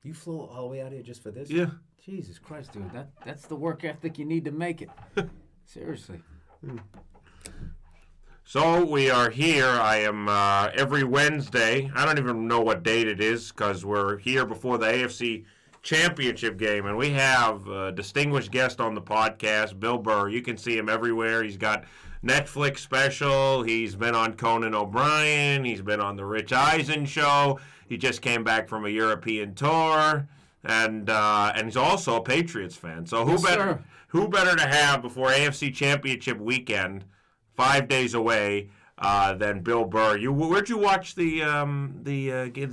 You flew all the way out here just for this? Yeah. Jesus Christ, dude. That's the work ethic you need to make it. Seriously. So we are here. I am every Wednesday. I don't even know what date it is because we're here before the AFC Championship game, and we have a distinguished guest on the podcast, Bill Burr. You can see him everywhere. He's got Netflix special. He's been on Conan O'Brien. He's been on the Rich Eisen show. He just came back from a European tour, and he's also a Patriots fan. So who better to have before AFC Championship weekend, 5 days away, than Bill Burr? Where'd you watch the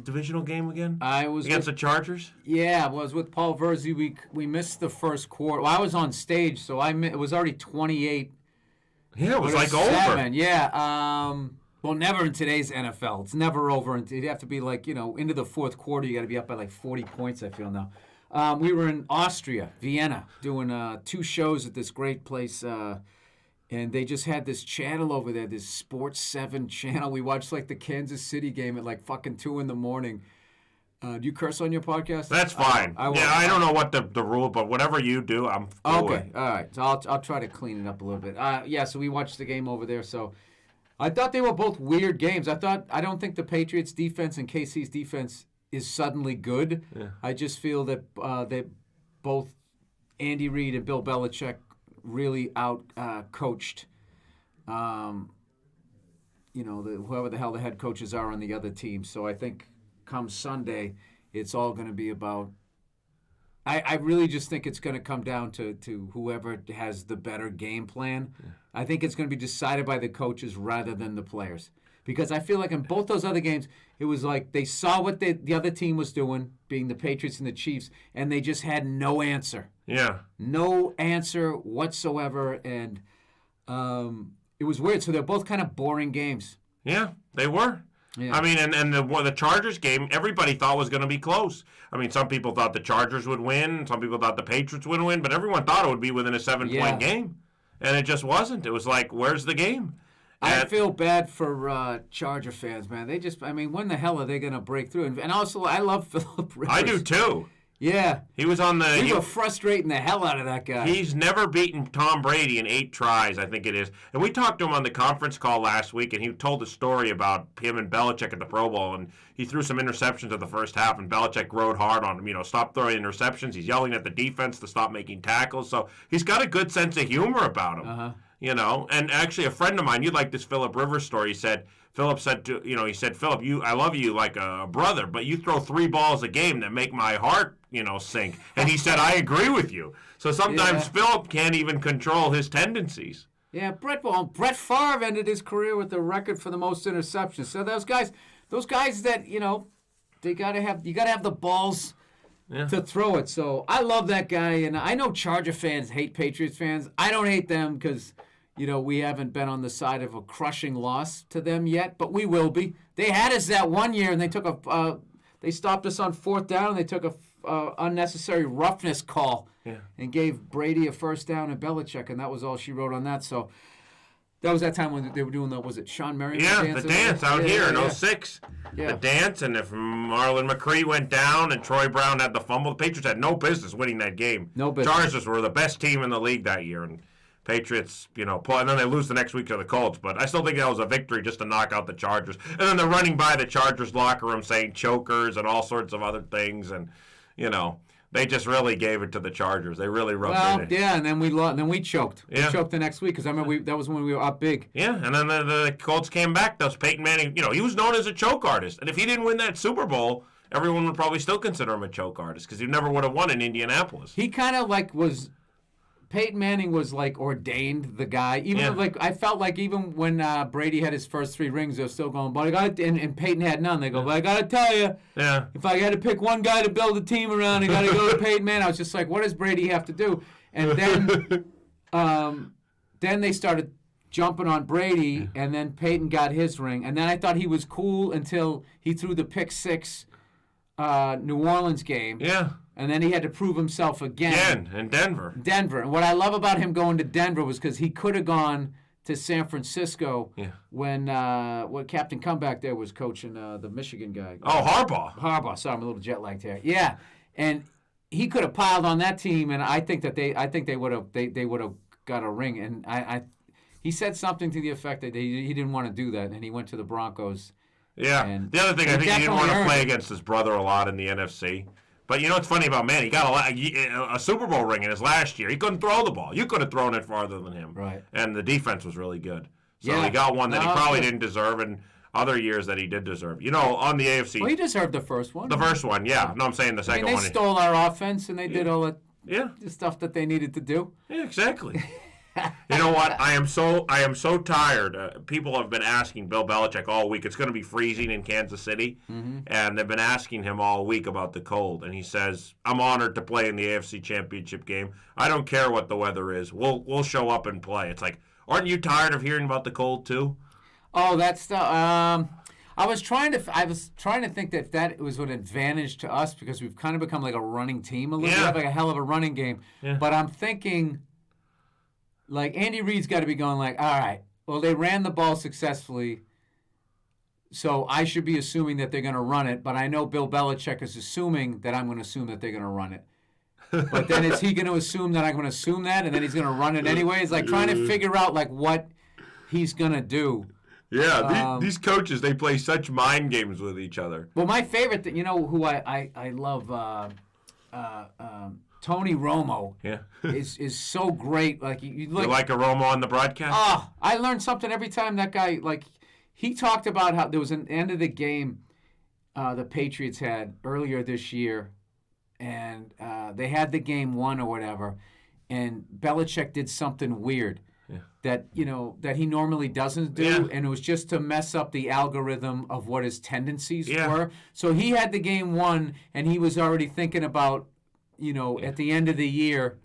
divisional game again? I was against the Chargers. Yeah, I was with Paul Verzi. We missed the first quarter. Well, I was on stage, so it was already 28. Yeah, it was like 7. over. Yeah. Well, never in today's NFL. It's never over. You'd have to be into the fourth quarter. You got to be up by 40 points, I feel now. We were in Austria, Vienna, doing 2 shows at this great place. And they just had this channel over there, this Sports 7 channel. We watched the Kansas City game at fucking 2 in the morning. Do you curse on your podcast? That's fine. I don't know what the rule, but whatever you do, I'm cool with. Okay, all right. So I'll try to clean it up a little bit. So we watched the game over there. So I thought they were both weird games. I don't think the Patriots defense and KC's defense is suddenly good. Yeah. I just feel that they both Andy Reid and Bill Belichick really out coached whoever the hell the head coaches are on the other team. So I think come Sunday, it's all going to be about. I really just think it's going to come down to whoever has the better game plan. Yeah. I think it's going to be decided by the coaches rather than the players. Because I feel like in both those other games, it was like they saw what the other team was doing, being the Patriots and the Chiefs, and they just had no answer. Yeah. No answer whatsoever, and it was weird. So they're both kind of boring games. Yeah, they were. Yeah. I mean, and the Chargers game, everybody thought was going to be close. I mean, some people thought the Chargers would win. Some people thought the Patriots would win. But everyone thought it would be within a 7-point game. And it just wasn't. It was like, where's the game? I feel bad for Charger fans, man. When the hell are they going to break through? And also, I love Philip Rivers. I do, too. Yeah. He was on the... We were frustrating the hell out of that guy. He's never beaten Tom Brady in 8 tries, I think it is. And we talked to him on the conference call last week, and he told a story about him and Belichick at the Pro Bowl, and he threw some interceptions in the first half, and Belichick rode hard on him. Stop throwing interceptions. He's yelling at the defense to stop making tackles. So he's got a good sense of humor about him. Uh-huh. And actually a friend of mine, you'd like this Philip Rivers story, Philip said, Philip, I love you like a brother, but you throw 3 balls a game that make my heart, sink. And he said, I agree with you. So sometimes Philip can't even control his tendencies. Yeah, Brett Favre ended his career with the record for the most interceptions. So those guys that, you got to have the balls to throw it. So I love that guy, and I know Charger fans hate Patriots fans. I don't hate them because we haven't been on the side of a crushing loss to them yet, but we will be. They had us that one year, and they stopped us on 4th down, and they took a unnecessary roughness call and gave Brady a first down and Belichick, and that was all she wrote on that. So that was that time when they were doing was it Sean Merriman? Yeah, the dance out here in 06. Yeah. The dance, and if Marlon McCree went down and Troy Brown had the fumble, the Patriots had no business winning that game. No business. Chargers were the best team in the league that year, and Patriots, and then they lose the next week to the Colts. But I still think that was a victory just to knock out the Chargers. And then they're running by the Chargers locker room saying chokers and all sorts of other things, and they just really gave it to the Chargers. They really rubbed it in. Yeah, and then we lost, and then we choked. Yeah. We choked the next week because I remember that was when we were up big. Yeah, and then the Colts came back. That was Peyton Manning. He was known as a choke artist, and if he didn't win that Super Bowl, everyone would probably still consider him a choke artist because he never would have won in Indianapolis. He kind of was. Peyton Manning was ordained the guy. I felt like even when Brady had his first 3 rings, they were still going, but and Peyton had none. They go, but I got to tell you, if I had to pick one guy to build a team around, I got to go to Peyton Manning. I was just like, what does Brady have to do? And then they started jumping on Brady, and then Peyton got his ring. And then I thought he was cool until he threw the pick 6 New Orleans game. Yeah. And then he had to prove himself again. In Denver. And what I love about him going to Denver was because he could have gone to San Francisco when Captain Comeback there was coaching the Michigan guy. Oh, Harbaugh. Sorry, I'm a little jet lagged here. Yeah. and he could have piled on that team, and I think they would have got a ring. And he said something to the effect that he didn't want to do that, and he went to the Broncos. Yeah. The other thing, I think he didn't want to play against his brother a lot in the NFC. But you know what's funny about Manny? He got a Super Bowl ring in his last year. He couldn't throw the ball. You could have thrown it farther than him. Right. And the defense was really good. So he got one that he probably didn't deserve, and other years that he did deserve. You know, on the AFC. Well, he deserved the first one. The first one, yeah. No, I'm saying the second one. They stole our offense, and they did all the stuff that they needed to do. Yeah, exactly. You know what? I am so tired. People have been asking Bill Belichick all week. It's going to be freezing in Kansas City, and they've been asking him all week about the cold. And he says, "I'm honored to play in the AFC Championship game. I don't care what the weather is. We'll show up and play." It's like, aren't you tired of hearing about the cold too? Oh, that's the. I was trying to think that was an advantage to us because we've kind of become like a running team a little bit. We have like a hell of a running game. Yeah. But I'm thinking. Like, Andy Reid's got to be going like, all right, well, they ran the ball successfully, so I should be assuming that they're going to run it, but I know Bill Belichick is assuming that I'm going to assume that they're going to run it. But then is he going to assume that I'm going to assume that, and then he's going to run it anyway? It's like trying to figure out, like, what he's going to do. Yeah, these coaches, they play such mind games with each other. Well, my favorite thing, you know who I love, Tony Romo is so great. Like you like a Romo on the broadcast? Oh, I learned something every time that guy, like, he talked about how there was an end of the game the Patriots had earlier this year, and they had the game won or whatever, and Belichick did something weird that he normally doesn't do, and it was just to mess up the algorithm of what his tendencies were. So he had the game won, and he was already thinking about at the end of the year,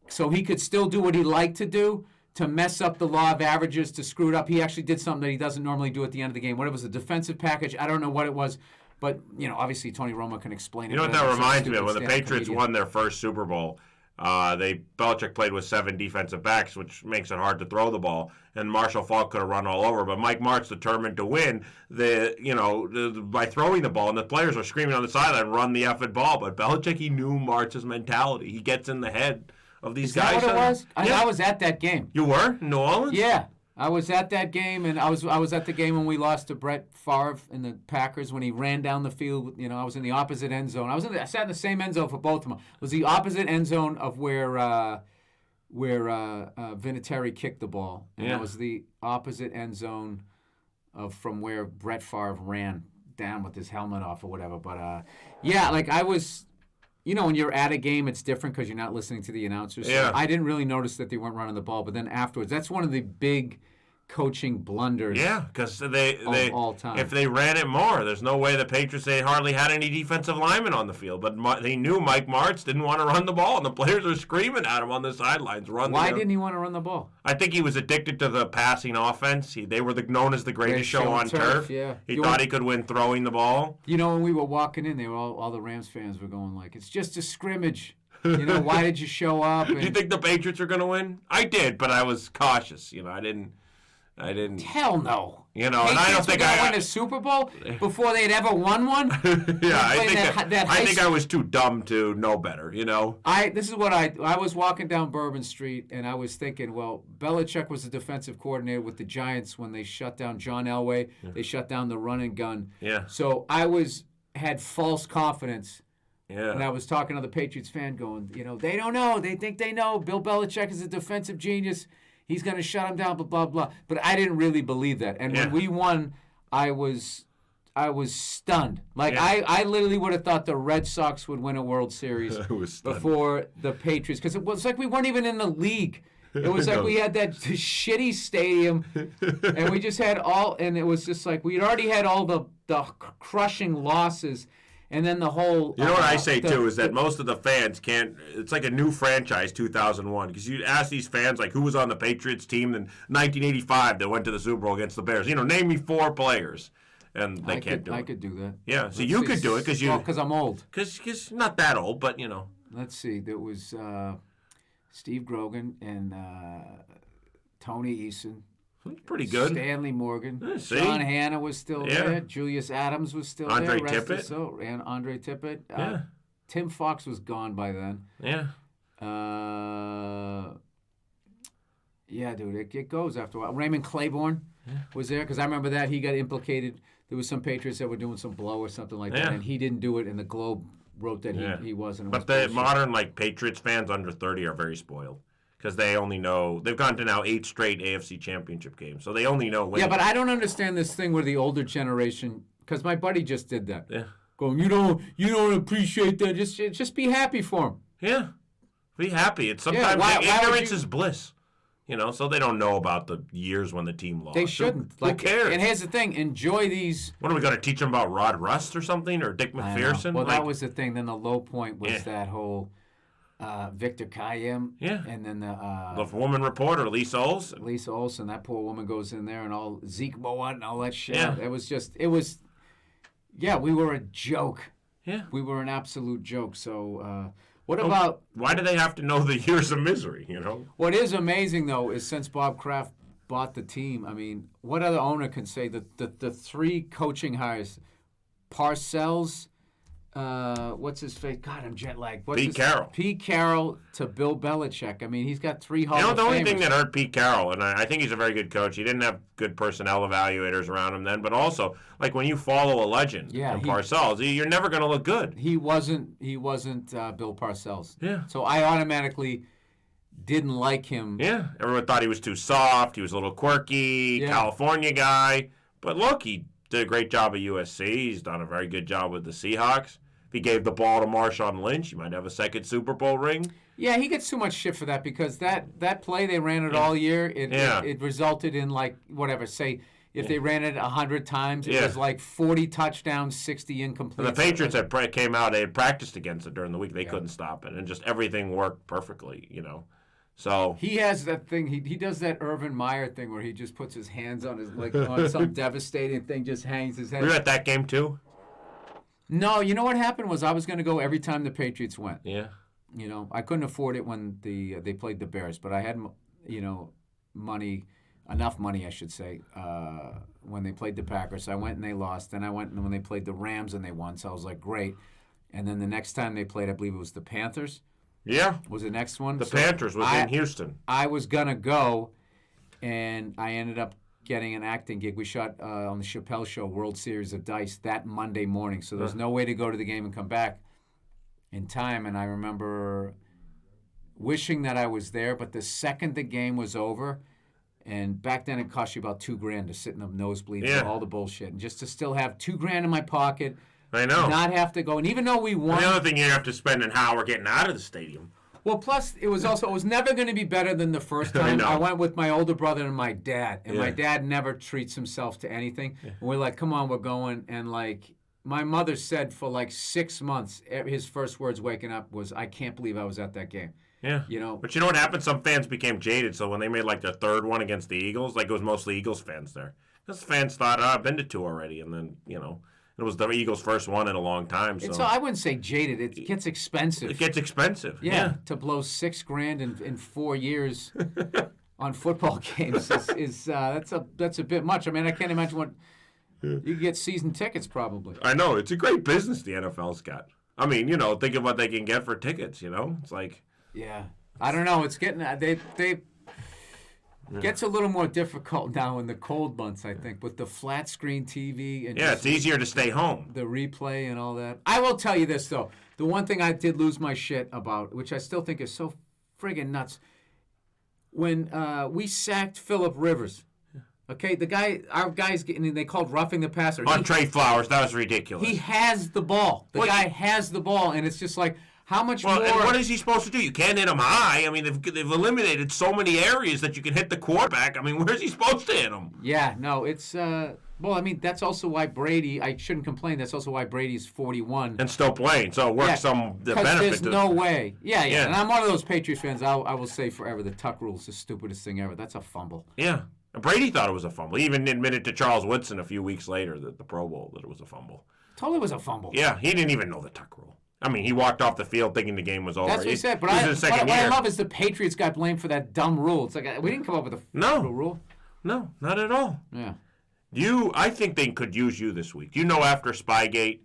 so he could still do what he liked to do to mess up the law of averages, to screw it up. He actually did something that he doesn't normally do at the end of the game. What it was, a defensive package. I don't know what it was, but, obviously Tony Romo can explain it. You know what that reminds me of? When the Patriots won their first Super Bowl, Belichick played with 7 defensive backs, which makes it hard to throw the ball. And Marshall Faulk could have run all over, but Mike Martz determined to win by throwing the ball, and the players were screaming on the sideline, "Run the effing ball!" But Belichick, he knew Martz's mentality. He gets in the head of these guys. Is that what it was? I was at that game. You were in New Orleans? Yeah. I was at that game, and I was at the game when we lost to Brett Favre in the Packers when he ran down the field. I was in the opposite end zone. I sat in the same end zone for both of them. It was the opposite end zone of where Vinatieri kicked the ball, and it was the opposite end zone from where Brett Favre ran down with his helmet off or whatever. But I was. When you're at a game, it's different because you're not listening to the announcers. So I didn't really notice that they weren't running the ball, but then afterwards, that's one of the big coaching blunders. Yeah, because all time. If they ran it more, there's no way the Patriots, they hardly had any defensive linemen on the field. But they knew Mike Martz didn't want to run the ball, and the players were screaming at him on the sidelines. Why didn't he want to run the ball? I think he was addicted to the passing offense. They were known as the greatest show on turf. Yeah. He thought he could win throwing the ball. When we were walking in, they were all the Rams fans were going like, "It's just a scrimmage. Why did you show up?" Did you think the Patriots were going to win? I did, but I was cautious. I didn't. Hell no. And I don't think I won a Super Bowl before they'd ever won one. I think I was too dumb to know better. This is what I was walking down Bourbon Street, and I was thinking, well, Belichick was the defensive coordinator with the Giants when they shut down John Elway. Yeah. They shut down the run and gun. Yeah. So I had false confidence. Yeah. And I was talking to the Patriots fan, going, they don't know. They think they know. Bill Belichick is a defensive genius. He's going to shut him down, blah, blah, blah. But I didn't really believe that. And when we won, I was stunned. Like, I literally would have thought the Red Sox would win a World Series before the Patriots. Because it was like we weren't even in the league. It was like we had that shitty stadium, and we just had and it was just like we'd already had all the crushing losses. And then the whole... You know what I say, too, is that most of the fans can't... It's like a new franchise, 2001. Because you ask these fans, like, who was on the Patriots team in 1985 that went to the Super Bowl against the Bears? Name me 4 players. And they can't do it. I could do that. Yeah, so you could do it because you... Well, because I'm old. Because not that old, but, Let's see. There was Steve Grogan and Tony Eason. Pretty good. Stanley Morgan. John Hanna was still there. Julius Adams was still Andre there. Tippett. And Andre Tippett. Tim Fox was gone by then. Yeah. Yeah, dude, it goes after a while. Raymond Claiborne was there because I remember that he got implicated. There was some Patriots that were doing some blow or something like that, and he didn't do it, and the Globe wrote that he wasn't. But the modern Patriots fans under 30 are very spoiled because they only know they've gone to now 8 straight AFC Championship games, so they only know winning. Yeah, but I don't understand this thing where the older generation, because my buddy just did that. Yeah. Going, you don't appreciate that. Just be happy for him. Yeah, be happy. It's sometimes ignorance is bliss. So they don't know about the years when the team lost. They shouldn't. Who cares? And here's the thing: enjoy these. What are we going to teach them about Rod Rust or something, or Dick McPherson? Well, that was the thing. Then the low point was that whole Victor Kayem. Yeah. And then the woman reporter, Lisa Olson. Lisa Olson. That poor woman goes in there and all Zeke Moat and all that shit. Yeah. Yeah, we were a joke. Yeah. We were an absolute joke. So. What about... Why do they have to know the years of misery, What is amazing, though, is since Bob Kraft bought the team, I mean, what other owner can say that the 3 coaching hires, Parcells, what's his face? God, I'm jet lagged. Pete Carroll. Pete Carroll to Bill Belichick. I mean, he's got 3 Hall of Famers. The only thing that hurt Pete Carroll, and I think he's a very good coach, he didn't have good personnel evaluators around him then, but also, when you follow a legend, Parcells, you're never going to look good. He wasn't Bill Parcells. Yeah. So I automatically didn't like him. Yeah. Everyone thought he was too soft. He was a little quirky, California guy. But look, he did a great job at USC. He's done a very good job with the Seahawks. If he gave the ball to Marshawn Lynch, he might have a second Super Bowl ring. Yeah, he gets too much shit for that because that play, they ran it all year. It resulted in, if they ran it 100 times, it was 40 touchdowns, 60 incomplete. And the Patriots came out, they had practiced against it during the week. They couldn't stop it. And just everything worked perfectly, So he has that thing. He does that Urban Meyer thing where he just puts his hands on his on some devastating thing, just hangs his head. Were you at that game too? No, you know what happened was I was going to go every time the Patriots went. Yeah. I couldn't afford it when they played the Bears, but I had enough money, I should say, when they played the Packers. So I went and they lost. Then I went when they played the Rams and they won. So I was like, great. And then the next time they played, I believe it was the Panthers. Yeah. Was the next one? The Panthers was in Houston. I was going to go, and I ended up getting an acting gig. We shot on the Chappelle Show World Series of Dice that Monday morning. So there's no way to go to the game and come back in time. And I remember wishing that I was there, but the second the game was over, and back then it cost you about $2,000 to sit in the nosebleeds and all the bullshit, and just to still have $2,000 in my pocket. I know. Not have to go, and even though we won. And the other thing you have to spend an hour getting out of the stadium. Well, plus it was never going to be better than the first time. I went with my older brother and my dad, and my dad never treats himself to anything. Yeah. And we're like, come on, we're going, and my mother said for 6 months, his first words waking up was, I can't believe I was at that game. Yeah. But you know what happened? Some fans became jaded, so when they made their third one against the Eagles, it was mostly Eagles fans there. Because fans thought, I've been to 2 already, and then, it was the Eagles' first one in a long time. So I wouldn't say jaded. It gets expensive. It gets expensive. Yeah. To blow $6,000 in 4 years on football games is that's a bit much. I mean, I can't imagine what you get season tickets probably. I know it's a great business the NFL's got. I mean, think of what they can get for tickets. It's like. Yeah, I don't know. It's getting they. Gets a little more difficult now in the cold months, I think, with the flat screen TV. And it's easier to stay home. The replay and all that. I will tell you this, though. The one thing I did lose my shit about, which I still think is so friggin' nuts, when we sacked Phillip Rivers, okay, our guy's getting, they called roughing the passer. On Trey Flowers, that was ridiculous. He has the ball. The guy has the ball, and it's just like, how much more? And what is he supposed to do? You can't hit him high. I mean, they've eliminated so many areas that you can hit the quarterback. I mean, where's he supposed to hit him? Yeah, no, it's that's also why Brady. I shouldn't complain. That's also why Brady's 41 and still playing. So it works the benefit. Because there's no way. Yeah. And I'm one of those Patriots fans. I will say forever, the Tuck rule is the stupidest thing ever. That's a fumble. Yeah. Brady thought it was a fumble. He even admitted to Charles Woodson a few weeks later that the Pro Bowl that it was a fumble. Totally was a fumble. Yeah, he didn't even know the Tuck rule. I mean, he walked off the field thinking the game was over. That's what he said. But what I love is the Patriots got blamed for that dumb rule. It's like, we didn't come up with a rule. No, not at all. Yeah. I think they could use you this week. Do you know after Spygate,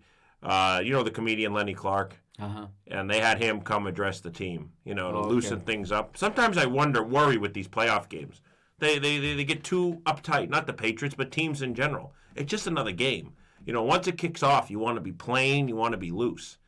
The comedian Lenny Clark. Uh-huh. And they had him come address the team, to loosen things up. Sometimes I worry with these playoff games. They get too uptight, not the Patriots, but teams in general. It's just another game. Once it kicks off, you want to be playing, you want to be loose.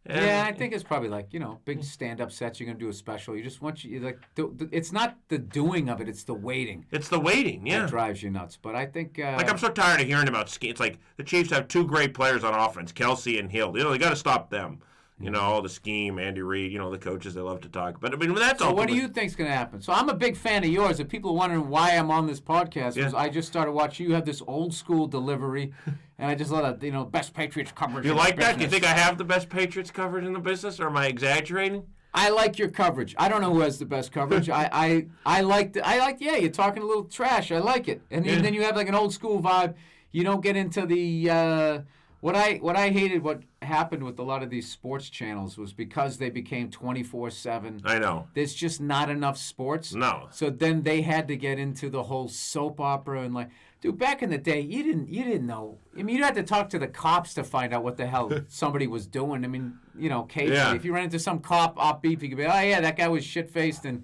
And I think it's probably like, big stand-up sets. You're going to do a special. You just want it's not the doing of it, it's the waiting. It's the waiting, yeah. That drives you nuts. But I think... I'm so tired of hearing about scheme. It's like the Chiefs have two great players on offense, Kelsey and Hill. They got to stop them. The scheme, Andy Reid, the coaches, they love to talk. But, that's all. So what do you think's going to happen? So I'm a big fan of yours. If people are wondering why I'm on this podcast, because I just started watching. You have this old school delivery, and I just love that, best Patriots coverage. You like that? Do you think I have the best Patriots coverage in the business, or am I exaggerating? I like your coverage. I don't know who has the best coverage. I like, you're talking a little trash. I like it. And then you have like an old school vibe. You don't get into the... What I hated, what happened with a lot of these sports channels was because they became 24/7. I know. There's just not enough sports. No. So then they had to get into the whole soap opera and dude, back in the day, you didn't know. I mean, you had to talk to the cops to find out what the hell somebody was doing. I mean, occasionally, if you ran into some cop off beat, you could be, oh yeah, that guy was shit faced, and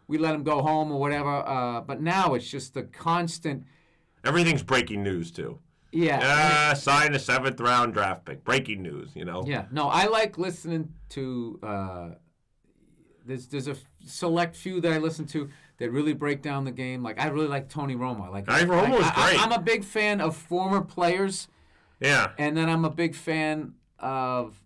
we let him go home or whatever. But now it's just the constant. Everything's breaking news too. Yeah. Sign a 7th round draft pick. Breaking news, Yeah. No, I like listening to. There's a select few that I listen to that really break down the game. Like I really like Tony Romo. Romo is great. I'm a big fan of former players. Yeah. And then I'm a big fan of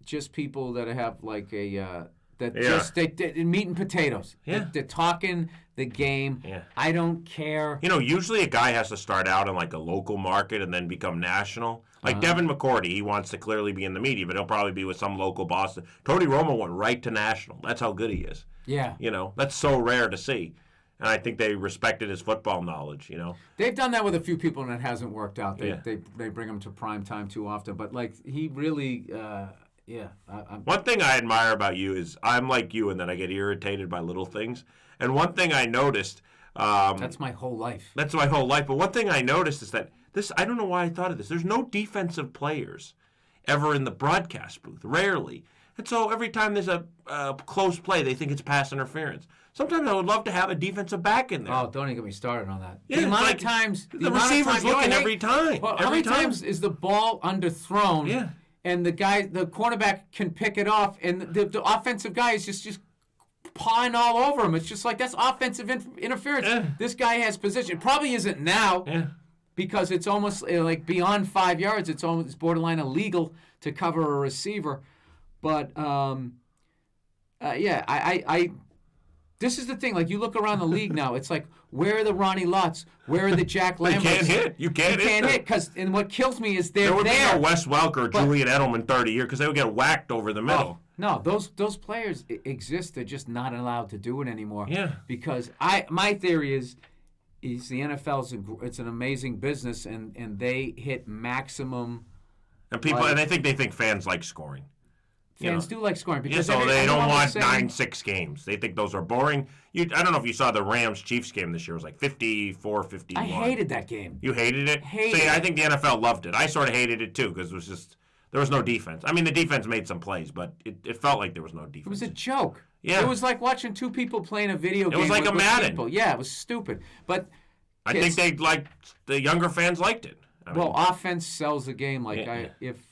just people that have like a just meat and potatoes. Yeah. They're talking the game. Yeah. I don't care. Usually a guy has to start out in like a local market and then become national. Like Devin McCourty, he wants to clearly be in the media, but he'll probably be with some local boss. Tony Romo went right to national. That's how good he is. Yeah. That's so rare to see. And I think they respected his football knowledge, They've done that with a few people and it hasn't worked out. They bring him to prime time too often. But he really... One thing I admire about you is I'm like you in that I get irritated by little things. And one thing I noticed... that's my whole life. That's my whole life. But one thing I noticed is that I don't know why I thought of this. There's no defensive players ever in the broadcast booth. Rarely. And so every time there's a close play, they think it's pass interference. Sometimes I would love to have a defensive back in there. Oh, don't even get me started on that. Yeah, the amount of times... The receiver's looking every time. Well, how many times is the ball underthrown? Yeah. And the cornerback can pick it off, and the offensive guy is just pawing all over him. It's just like, that's offensive interference. Yeah. This guy has position. It probably isn't now because it's almost like beyond 5 yards. It's almost borderline illegal to cover a receiver. But, this is the thing. Like, you look around the league now, it's like, where are the Ronnie Lotts? Where are the Jack Lamberts? You can't hit. You can't hit. And what kills me is there would be no Wes Welker or Julian Edelman 30 years because they would get whacked over the middle. No, those players exist. They're just not allowed to do it anymore. Yeah. Because my theory is the NFL's it's an amazing business, and they hit maximum. And people, and I think they think fans like scoring. Fans do like scoring because so they don't want 9-6 games. They think those are boring. I don't know if you saw the Rams-Chiefs game this year. It was like 54-51. I hated that game. You hated it? I think the NFL loved it. I sort of hated it too because it was just there was no defense. I mean, the defense made some plays, but it felt like there was no defense. It was a joke. Yeah. It was like watching two people playing a video game. It was like a Madden. People. Yeah, it was stupid. But I think the younger fans liked it. Offense sells the game. If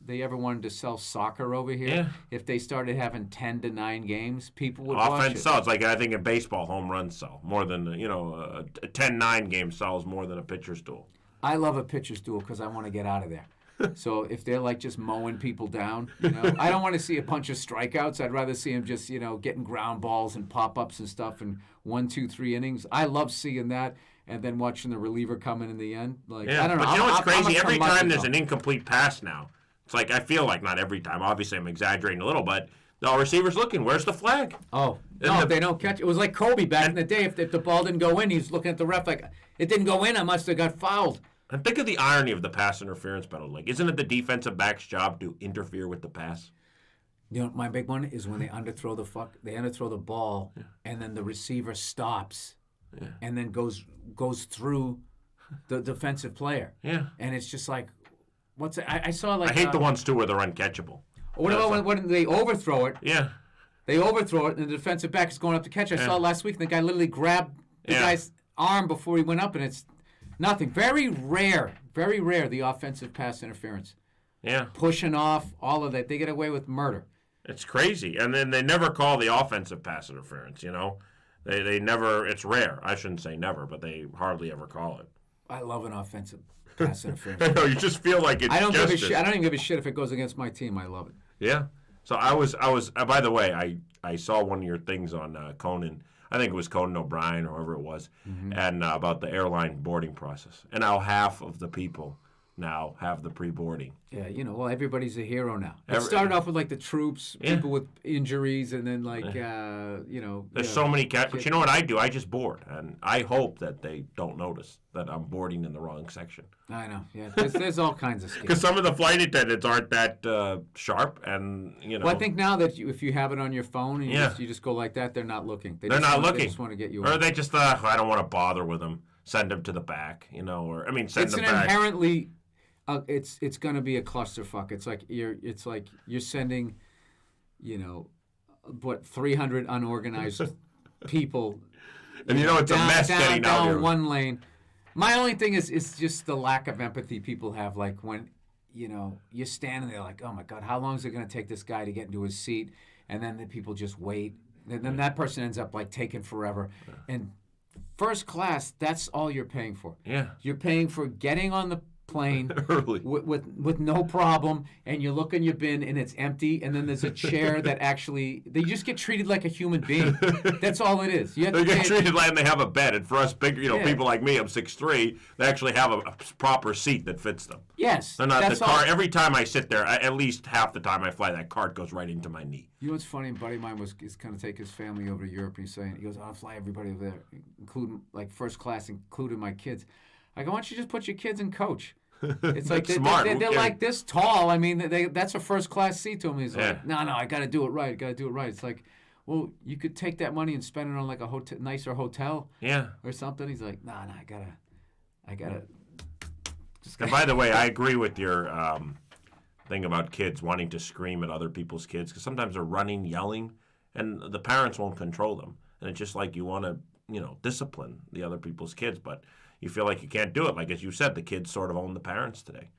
they ever wanted to sell soccer over here, if they started having 10-9 games, people would watch it. Offense sells. Like I think in baseball, home runs sell more than a 10-9 game sells more than a pitcher's duel. I love a pitcher's duel because I want to get out of there. So if they're like just mowing people down, I don't want to see a bunch of strikeouts. I'd rather see them just getting ground balls and pop-ups and stuff in 1, 2, 3 innings. I love seeing that. And then watching the reliever come in the end. I don't know. But you know what's crazy? Every time there's an incomplete pass now, it's like I feel like not every time. Obviously, I'm exaggerating a little, but the receiver's looking. Where's the flag? Oh, no, they don't catch it. It was like Kobe back in the day. If the ball didn't go in, he's looking at the ref like, it didn't go in, I must have got fouled. And think of the irony of the pass interference penalty. Like, isn't it the defensive back's job to interfere with the pass? My big one is when they underthrow the ball, and then the receiver stops. Yeah. And then goes through the defensive player. Yeah. And it's just like, I saw like. I hate the ones too where they're uncatchable. What about when they overthrow it? Yeah. They overthrow it, and the defensive back is going up to catch. I saw it last week, and the guy literally grabbed the guy's arm before he went up, and it's nothing. Very rare, the offensive pass interference. Yeah. Pushing off, all of that. They get away with murder. It's crazy. And then they never call the offensive pass interference, you know? They never, it's rare. I shouldn't say never, but they hardly ever call it. I love an offensive pass interference. I know, you just feel like it's I don't justice. give a shit. I don't even give a shit if it goes against my team. I love it. Yeah. So I was. By the way, I saw one of your things on Conan. I think it was Conan O'Brien or whoever it was, and about the airline boarding process, and how half of the people now have the pre-boarding. Yeah, well, everybody's a hero now. It started off with like the troops, people with injuries, and then like There's so many cats. But you know what I do? I just board, and I hope that they don't notice that I'm boarding in the wrong section. I know. Yeah, there's all kinds of schemes. Because some of the flight attendants aren't that sharp, and Well, I think now that if you have it on your phone and you just go like that, they're not looking. They're not looking. They just want to get you. Or they just I don't want to bother with them. Send them to the back, send them back. Inherently. It's going to be a clusterfuck. It's like you're sending, 300 unorganized people. And it's a mess getting out here. Down one lane. My only thing is just the lack of empathy people have. Like when, you're standing there like, oh my God, how long is it going to take this guy to get into his seat? And then the people just wait. And then that person ends up like taking forever. And first class, that's all you're paying for. Yeah. You're paying for getting on the plane early with no problem, and you look in your bin and it's empty, and then there's a chair that actually they just get treated like a human being. That's all it is. They get treated like they have a bed, and for us bigger, people like me, I'm 6'3", they actually have a proper seat that fits them. Yes, they're not the car. Every time I sit there, at least half the time I fly, that cart goes right into my knee. You know what's funny? A buddy of mine is going to take his family over to Europe, and he goes, I'll fly everybody over there, including like first class, including my kids. I go, why don't you just put your kids in coach? It's like they're like this tall. I mean, that's a first class seat to him. He's like, no, I got to do it right. It's like, well, you could take that money and spend it on like a nicer hotel, or something. He's like, no, I gotta. And by the way, I agree with your thing about kids wanting to scream at other people's kids because sometimes they're running, yelling, and the parents won't control them. And it's just like you want to, discipline the other people's kids, but you feel like you can't do it. Like, as you said, the kids sort of own the parents today.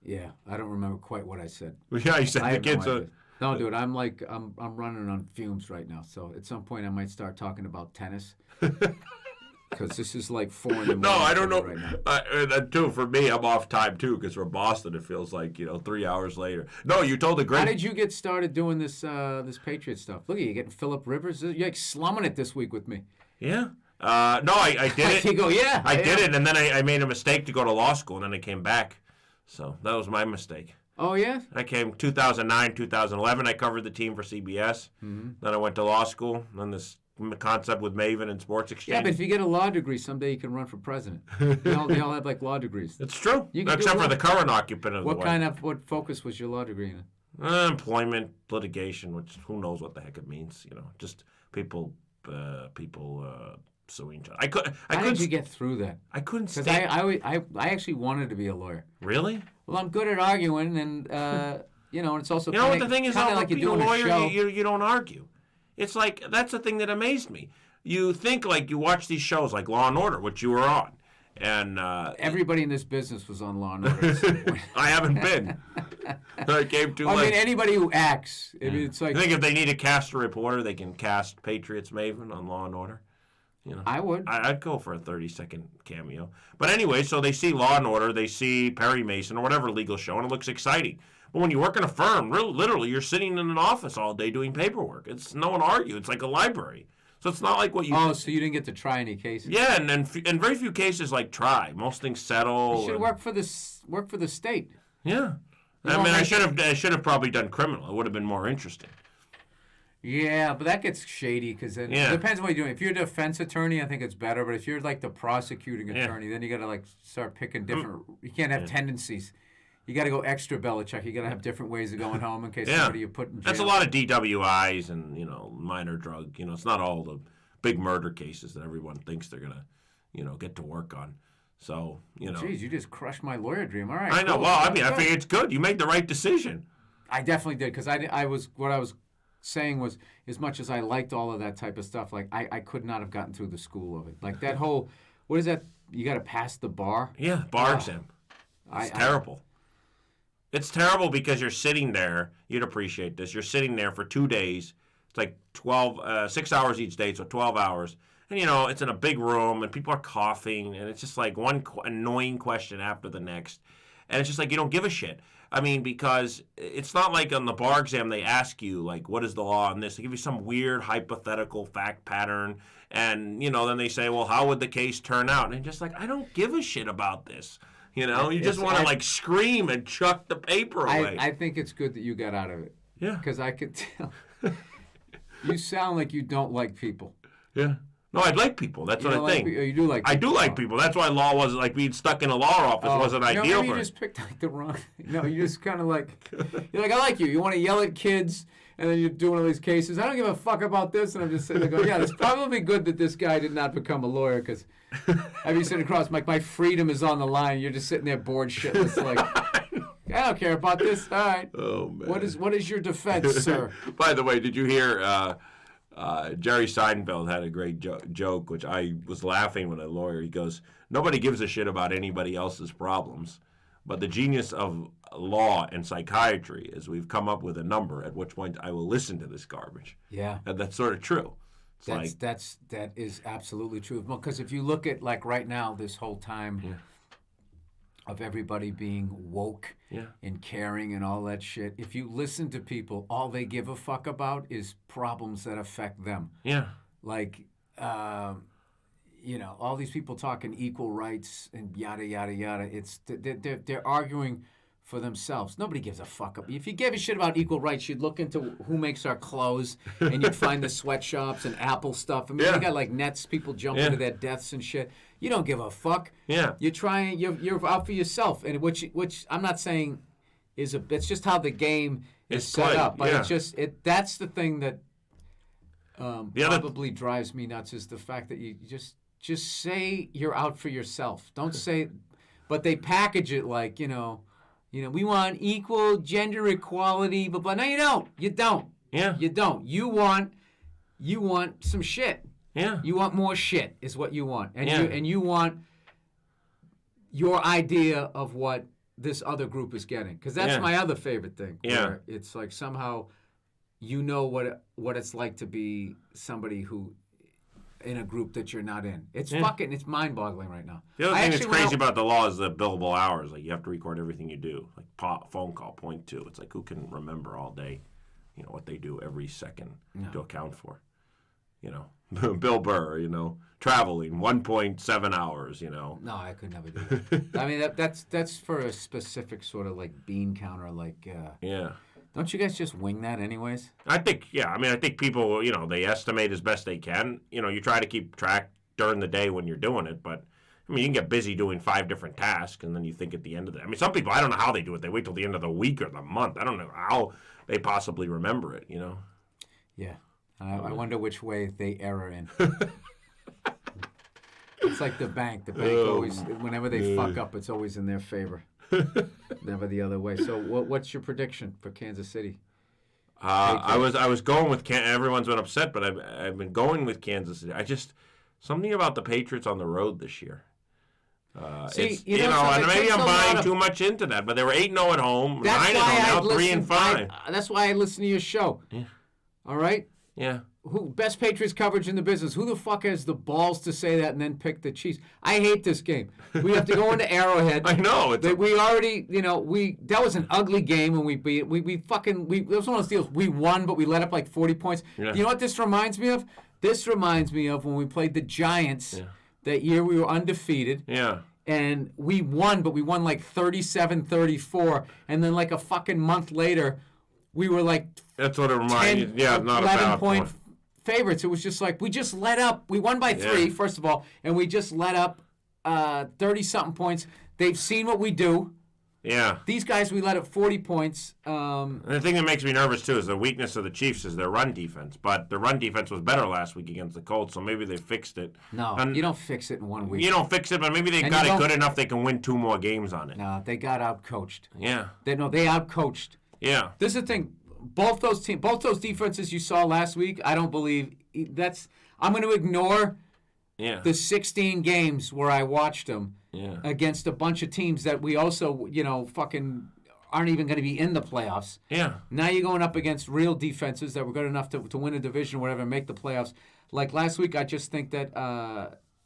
Yeah, I don't remember quite what I said. Yeah, you said the kids are... No, dude, I'm running on fumes right now. So at some point I might start talking about tennis. Because this is like 4 in the morning. No, I don't know. Right now. Too, for me, I'm off time, too, because from Boston, it feels like, 3 hours later. No, you told the great... How did you get started doing this Patriot stuff? Look at you, getting Phillip Rivers. You're like slumming it this week with me. Yeah. No, I did it. You go, yeah. I did it, and then I made a mistake to go to law school, and then I came back. So that was my mistake. Oh, yeah? I came 2009, 2011. I covered the team for CBS. Mm-hmm. Then I went to law school, and then this concept with Maven and Sports Exchange. Yeah, but if you get a law degree, someday you can run for president. They all have like law degrees. It's true. Except for the current occupant of the way. What focus was your law degree in? Employment, litigation, which who knows what the heck it means. Just people suing each other. How did you get through that? I couldn't because I actually wanted to be a lawyer. Really? Well, I'm good at arguing, and and it's also what the thing is, like you're doing a lawyer, you don't argue. It's like that's the thing that amazed me. You think like you watch these shows like Law and Order, which you were on, and everybody in this business was on Law and Order at some point. I haven't been. I came too late. I mean, anybody who acts. I mean, it's like I think if they need to cast a reporter, they can cast Patriots Maven on Law and Order. I would. I'd go for a 30-second cameo. But anyway, so they see Law and Order, they see Perry Mason or whatever legal show, and it looks exciting. But when you work in a firm, literally, you're sitting in an office all day doing paperwork. It's no one argue. It's like a library. So it's not like what you... Oh, so you didn't get to try any cases? Yeah, and very few cases like try. Most things settle. You should work for the state. Yeah. I should have probably done criminal. It would have been more interesting. Yeah, but that gets shady because it depends on what you're doing. If you're a defense attorney, I think it's better. But if you're like the prosecuting attorney, then you got to like start picking different. You can't have tendencies. You got to go extra Belichick. You got to have different ways of going home in case somebody you put in jail. That's a lot of DWIs and minor drug. It's not all the big murder cases that everyone thinks they're gonna get to work on. So, Jeez, you just crushed my lawyer dream. All right. I know. Cool. Well, I think it's good. You made the right decision. I definitely did, because what I was saying was, as much as I liked all of that type of stuff, like I could not have gotten through the school of it. Like that whole, what is that? You got to pass the bar. Yeah, bar exam. It's terrible. It's terrible because you're sitting there. You'd appreciate this. You're sitting there for 2 days. It's like 6 hours each day, so 12 hours. And, it's in a big room, and people are coughing, and it's just like one annoying question after the next. And it's just like you don't give a shit. I mean, because it's not like on the bar exam they ask you, like, what is the law on this? They give you some weird hypothetical fact pattern, and, then they say, well, how would the case turn out? And you're just like, I don't give a shit about this. You just want to, like, scream and chuck the paper away. I think it's good that you got out of it. Yeah. Because I could tell. You sound like you don't like people. Yeah. No, I like people. That's what I think. You do like people. I do like people. That's why law wasn't like being stuck in a law office wasn't ideal maybe for you just picked like the wrong. No, you just kind of like, you're like, I like you. You want to yell at kids, and then you do one of these cases. I don't give a fuck about this, and I'm just sitting there going, yeah, it's probably good that this guy did not become a lawyer, because I'd be sitting across, like, my freedom is on the line. You're just sitting there bored shitless, like, I don't care about this. All right. Oh man. What is your defense, sir? By the way, did you hear? Jerry Seinfeld had a great joke, which I was laughing when a lawyer. He goes, nobody gives a shit about anybody else's problems, but the genius of law and psychiatry is we've come up with a number at which point I will listen to this garbage. Yeah. And that's sort of true. That is absolutely true. Because if you look at, like, right now, this whole time of everybody being woke and caring and all that shit, if you listen to people, all they give a fuck about is problems that affect them. Yeah. Like, all these people talking equal rights and yada, yada, yada. They're arguing for themselves. Nobody gives a fuck up. If you gave a shit about equal rights, you'd look into who makes our clothes, and you'd find the sweatshops and Apple stuff. I mean, you got like nets, people jumping to their deaths and shit. You don't give a fuck. Yeah. You're trying. You're out for yourself, and which I'm not saying is it's just how the game is set up. But it's just that's the thing that probably drives me nuts, is the fact that you just say you're out for yourself. Don't say, but they package it like we want equal gender equality, but no, you don't. You don't. Yeah. You don't. You want some shit. Yeah. You want more shit is what you want. And you want your idea of what this other group is getting. Because that's my other favorite thing. Yeah. Where it's like somehow you know what it's like to be somebody who in a group that you're not in. It's it's mind-boggling right now. The other thing that's crazy about the law is the billable hours. Like, you have to record everything you do. Like, phone call, point two. It's like, who can remember all day, what they do every second to account for? Bill Burr, traveling 1.7 hours, No, I could never do that. I mean, that's for a specific sort of like bean counter, like. Don't you guys just wing that anyways? I think, I think people, they estimate as best they can. You try to keep track during the day when you're doing it, but, I mean, you can get busy doing 5 different tasks, and then you think at the end of the... I mean, some people, I don't know how they do it. They wait till the end of the week or the month. I don't know how they possibly remember it, Yeah. I wonder which way they error in. It's like the bank. The bank always, whenever they fuck up, it's always in their favor. Never the other way. So what's your prediction for Kansas City? I was going with everyone's been upset, but I've been going with Kansas City. Something about the Patriots on the road this year. And maybe I'm buying too much into that, but they were 8-0 at home, 9-0 now, 3-5. That's why I listen to your show. Yeah. All right. Yeah. Best Patriots coverage in the business. Who the fuck has the balls to say that and then pick the Chiefs? I hate this game. We have to go into Arrowhead. I know. We already, that was an ugly game when we beat. It was one of those deals. We won, but we let up like 40 points. Yeah. You know what this reminds me of? This reminds me of when we played the Giants. Yeah. That year we were undefeated. Yeah. And we won, but we won like 37-34. And then like a fucking month later, we were like that's what it reminds me. Yeah, not 11-point favorites. It was just like we just let up. We won by 3, first of all, and we just let up 30-something points. They've seen what we do. Yeah. These guys, we let up 40 points. And the thing that makes me nervous, too, is the weakness of the Chiefs is their run defense. But their run defense was better last week against the Colts, so maybe they fixed it. No, you don't fix it in 1 week. You don't fix it, but maybe they got it good enough they can win 2 more games on it. No, they got out-coached. Yeah. They out-coached. Yeah. This is the thing. Both those defenses you saw last week, I don't believe I'm going to ignore the 16 games where I watched them against a bunch of teams that we also, fucking aren't even going to be in the playoffs. Yeah. Now you're going up against real defenses that were good enough to win a division or whatever and make the playoffs. Like last week, I just think that,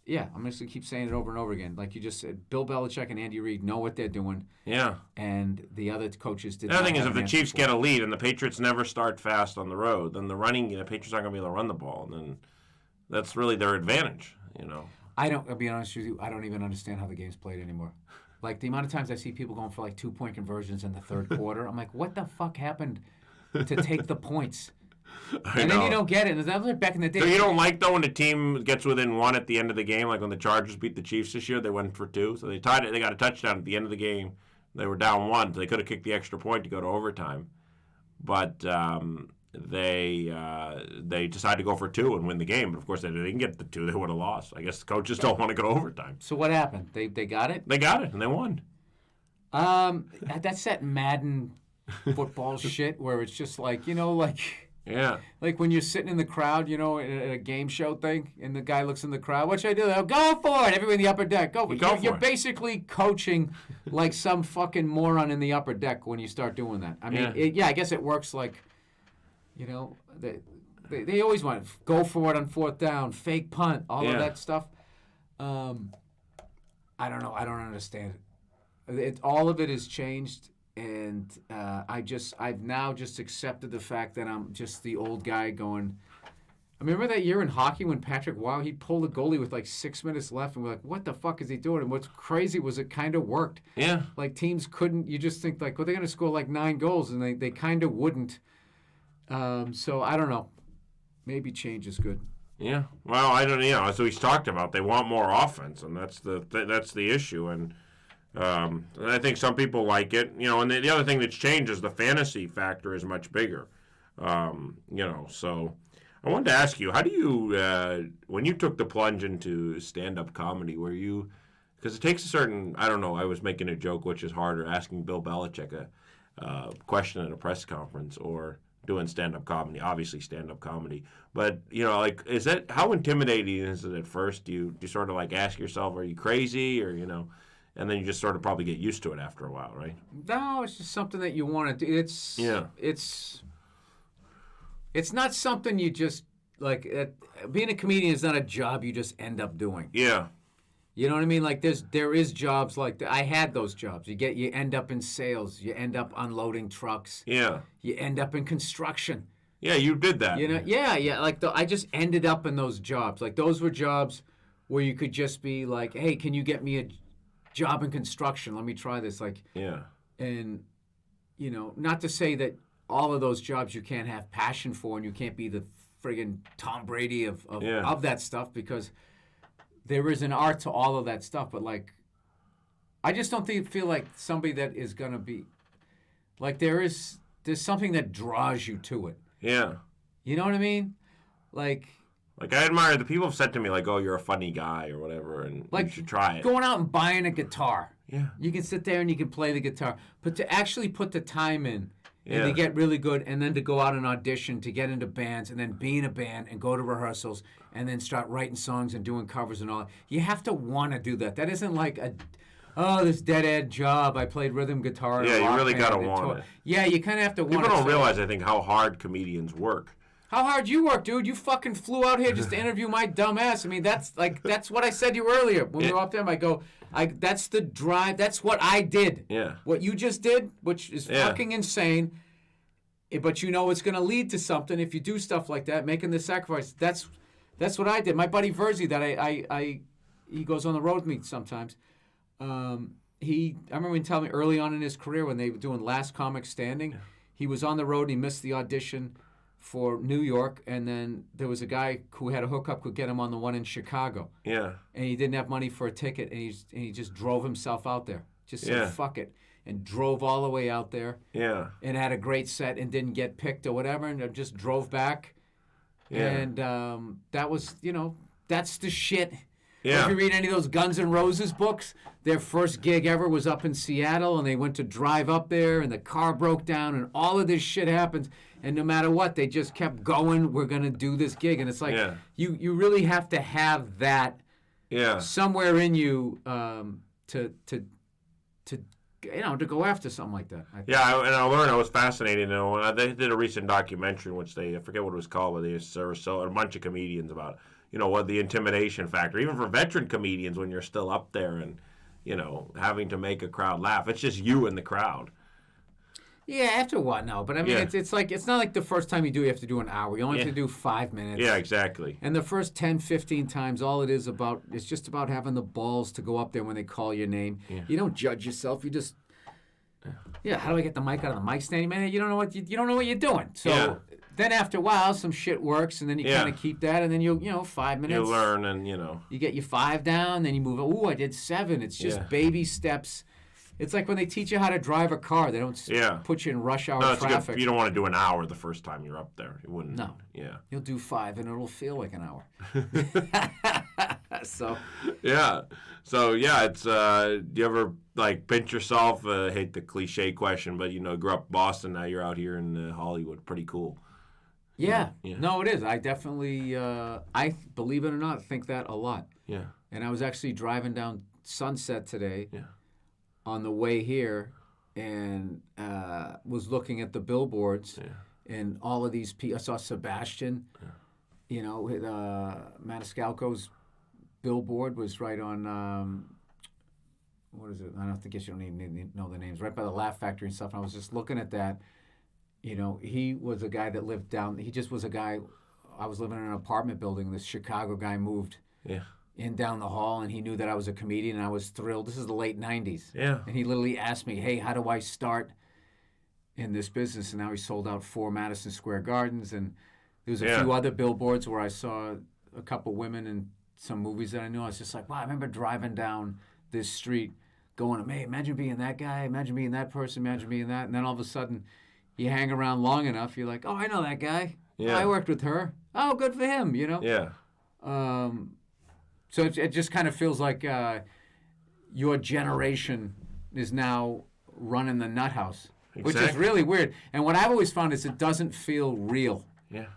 I'm just going to keep saying it over and over again. Like you just said, Bill Belichick and Andy Reid know what they're doing. Yeah. And the other coaches did not. The other thing is if the Chiefs get a lead and the Patriots never start fast on the road, then the Patriots aren't going to be able to run the ball. And then that's really their advantage, I'll be honest with you, I don't even understand how the game's played anymore. Like, the amount of times I see people going for, like, 2-point conversions in the third quarter, I'm like, what the fuck happened to take the points? Then you don't get it. That was like back in the day. So you don't like, though, when the team gets within 1 at the end of the game? Like when the Chargers beat the Chiefs this year, they went for 2. So they tied it. They got a touchdown at the end of the game. They were down 1. So they could have kicked the extra point to go to overtime. But they decided to go for 2 and win the game. But, of course, they didn't get the 2. They would have lost. I guess the coaches don't want to go to overtime. So what happened? They got it? They got it, and they won. That's that Madden football shit where it's just like, Yeah. Like when you're sitting in the crowd, at a game show thing, and the guy looks in the crowd, what should I do? Oh, go for it. Everybody in the upper deck, go for it. You're basically coaching like some fucking moron in the upper deck when you start doing that. I mean, I guess it works like, they always want to go for it on 4th down, fake punt, all of that stuff. I don't know. I don't understand it. All of it has changed. And I've now just accepted the fact that I'm just the old guy going. I remember that year in hockey when Patrick Wow, he pulled the goalie with like 6 minutes left, and we're like, what the fuck is he doing? And what's crazy was it kind of worked. Yeah. Like teams couldn't. You just think like, well, they're going to score like 9 goals, and they kind of wouldn't. So I don't know. Maybe change is good. Yeah. Well, I don't. As he's talked about, they want more offense, and that's the issue. And I think some people like it, and the other thing that's changed is the fantasy factor is much bigger, so I wanted to ask you, how do you, when you took the plunge into stand-up comedy, because it takes a certain, I don't know, I was making a joke, which is harder, asking Bill Belichick a question at a press conference or doing stand-up comedy, obviously stand-up comedy, but, is that, how intimidating is it at first? Do you sort of like ask yourself, are you crazy or, and then you just sort of probably get used to it after a while, right? No, it's just something that you want to do. It's not something you just like. Being a comedian is not a job you just end up doing. Yeah. You know what I mean? Like there is jobs like that. I had those jobs. You end up in sales. You end up unloading trucks. Yeah. You end up in construction. Yeah, you did that. Yeah. Like I just ended up in those jobs. Like those were jobs where you could just be like, hey, can you get me a job in construction? Let me try this. Like, yeah. And, not to say that all of those jobs you can't have passion for and you can't be the friggin' Tom Brady of that stuff, because there is an art to all of that stuff. But, like, I just don't feel like somebody that is going to be, like, there's something that draws you to it. Yeah. You know what I mean? Like, I admire, the people have said to me, like, oh, you're a funny guy or whatever, and you should try it. Going out and buying a guitar. Yeah. You can sit there and you can play the guitar. But to actually put the time in and to get really good, and then to go out and audition, to get into bands, and then be in a band and go to rehearsals, and then start writing songs and doing covers and all. You have to want to do that. That isn't like this dead-end job. I played rhythm guitar. Yeah, you really got to want it. Yeah, you kind of have to want it. People don't realize, I think, how hard comedians work. How hard you work, dude. You fucking flew out here just to interview my dumb ass. I mean, that's what I said to you earlier. When we were up there, I go, that's the drive. That's what I did. Yeah. What you just did, which is fucking insane, but it's going to lead to something if you do stuff like that, making the sacrifice. That's what I did. My buddy Verzi, that he goes on the road with me sometimes. I remember him telling me early on in his career when they were doing Last Comic Standing, he was on the road and he missed the audition for New York, and then there was a guy who had a hookup could get him on the one in Chicago. Yeah. And he didn't have money for a ticket, and he just drove himself out there. Just said, fuck it. and drove all the way out there. Yeah. And had a great set and didn't get picked or whatever, and just drove back. Yeah. And that was, that's the shit. Yeah. If you read any of those Guns N' Roses books, their first gig ever was up in Seattle, and they went to drive up there, and the car broke down, and all of this shit happens. And no matter what, they just kept going. We're gonna do this gig, and it's like you really have to have that somewhere in you to go after something like that. And I learned, I was fascinated. They did a recent documentary in which I forget what it was called, where they serviced a bunch of comedians about, what the intimidation factor, even for veteran comedians when you're still up there and, having to make a crowd laugh. It's just you and the crowd. Yeah, after a while, no. But I mean, it's not like the first time you have to do an hour. You only have to do 5 minutes. Yeah, exactly. And the first 10, 15 times, all it is about, it's just about having the balls to go up there when they call your name. Yeah. You don't judge yourself. You just, how do I get the mic out of the mic stand? Man, you don't know what you're doing. So then after a while, some shit works, and then you kind of keep that, and then 5 minutes. You learn, and you get your 5 down, then you move. I did 7. It's just baby steps. It's like when they teach you how to drive a car. They don't put you in rush hour traffic. Good. You don't want to do an hour the first time you're up there. You wouldn't. No. Yeah. You'll do 5, and it'll feel like an hour. So. Yeah. So, it's, do you ever, pinch yourself? I hate the cliche question, but, grew up in Boston. Now you're out here in Hollywood. Pretty cool. Yeah. No, it is. I definitely, I believe it or not, think that a lot. Yeah. And I was actually driving down Sunset today. Yeah. On the way here, and was looking at the billboards, and all of these people. I saw Sebastian, with Maniscalco's billboard was right on, what is it? I don't think you don't even need to know the names. Right by the Laugh Factory and stuff. And I was just looking at that. He was a guy that lived down. He just was a guy. I was living in an apartment building. This Chicago guy moved. Yeah. In down the hall, and he knew that I was a comedian, and I was thrilled. This is the late 90s. Yeah. And he literally asked me, hey, how do I start in this business? And now he sold out 4 Madison Square Gardens, and there was a few other billboards where I saw a couple women in some movies that I knew. I was just like, wow, I remember driving down this street going, hey, imagine being that guy, imagine being that person, imagine being that. And then all of a sudden, you hang around long enough, you're like, oh, I know that guy. Yeah. I worked with her. Oh, good for him, Yeah. So it just kind of feels like your generation is now running the nut house, which is really weird. And what I've always found is it doesn't feel real. Yeah.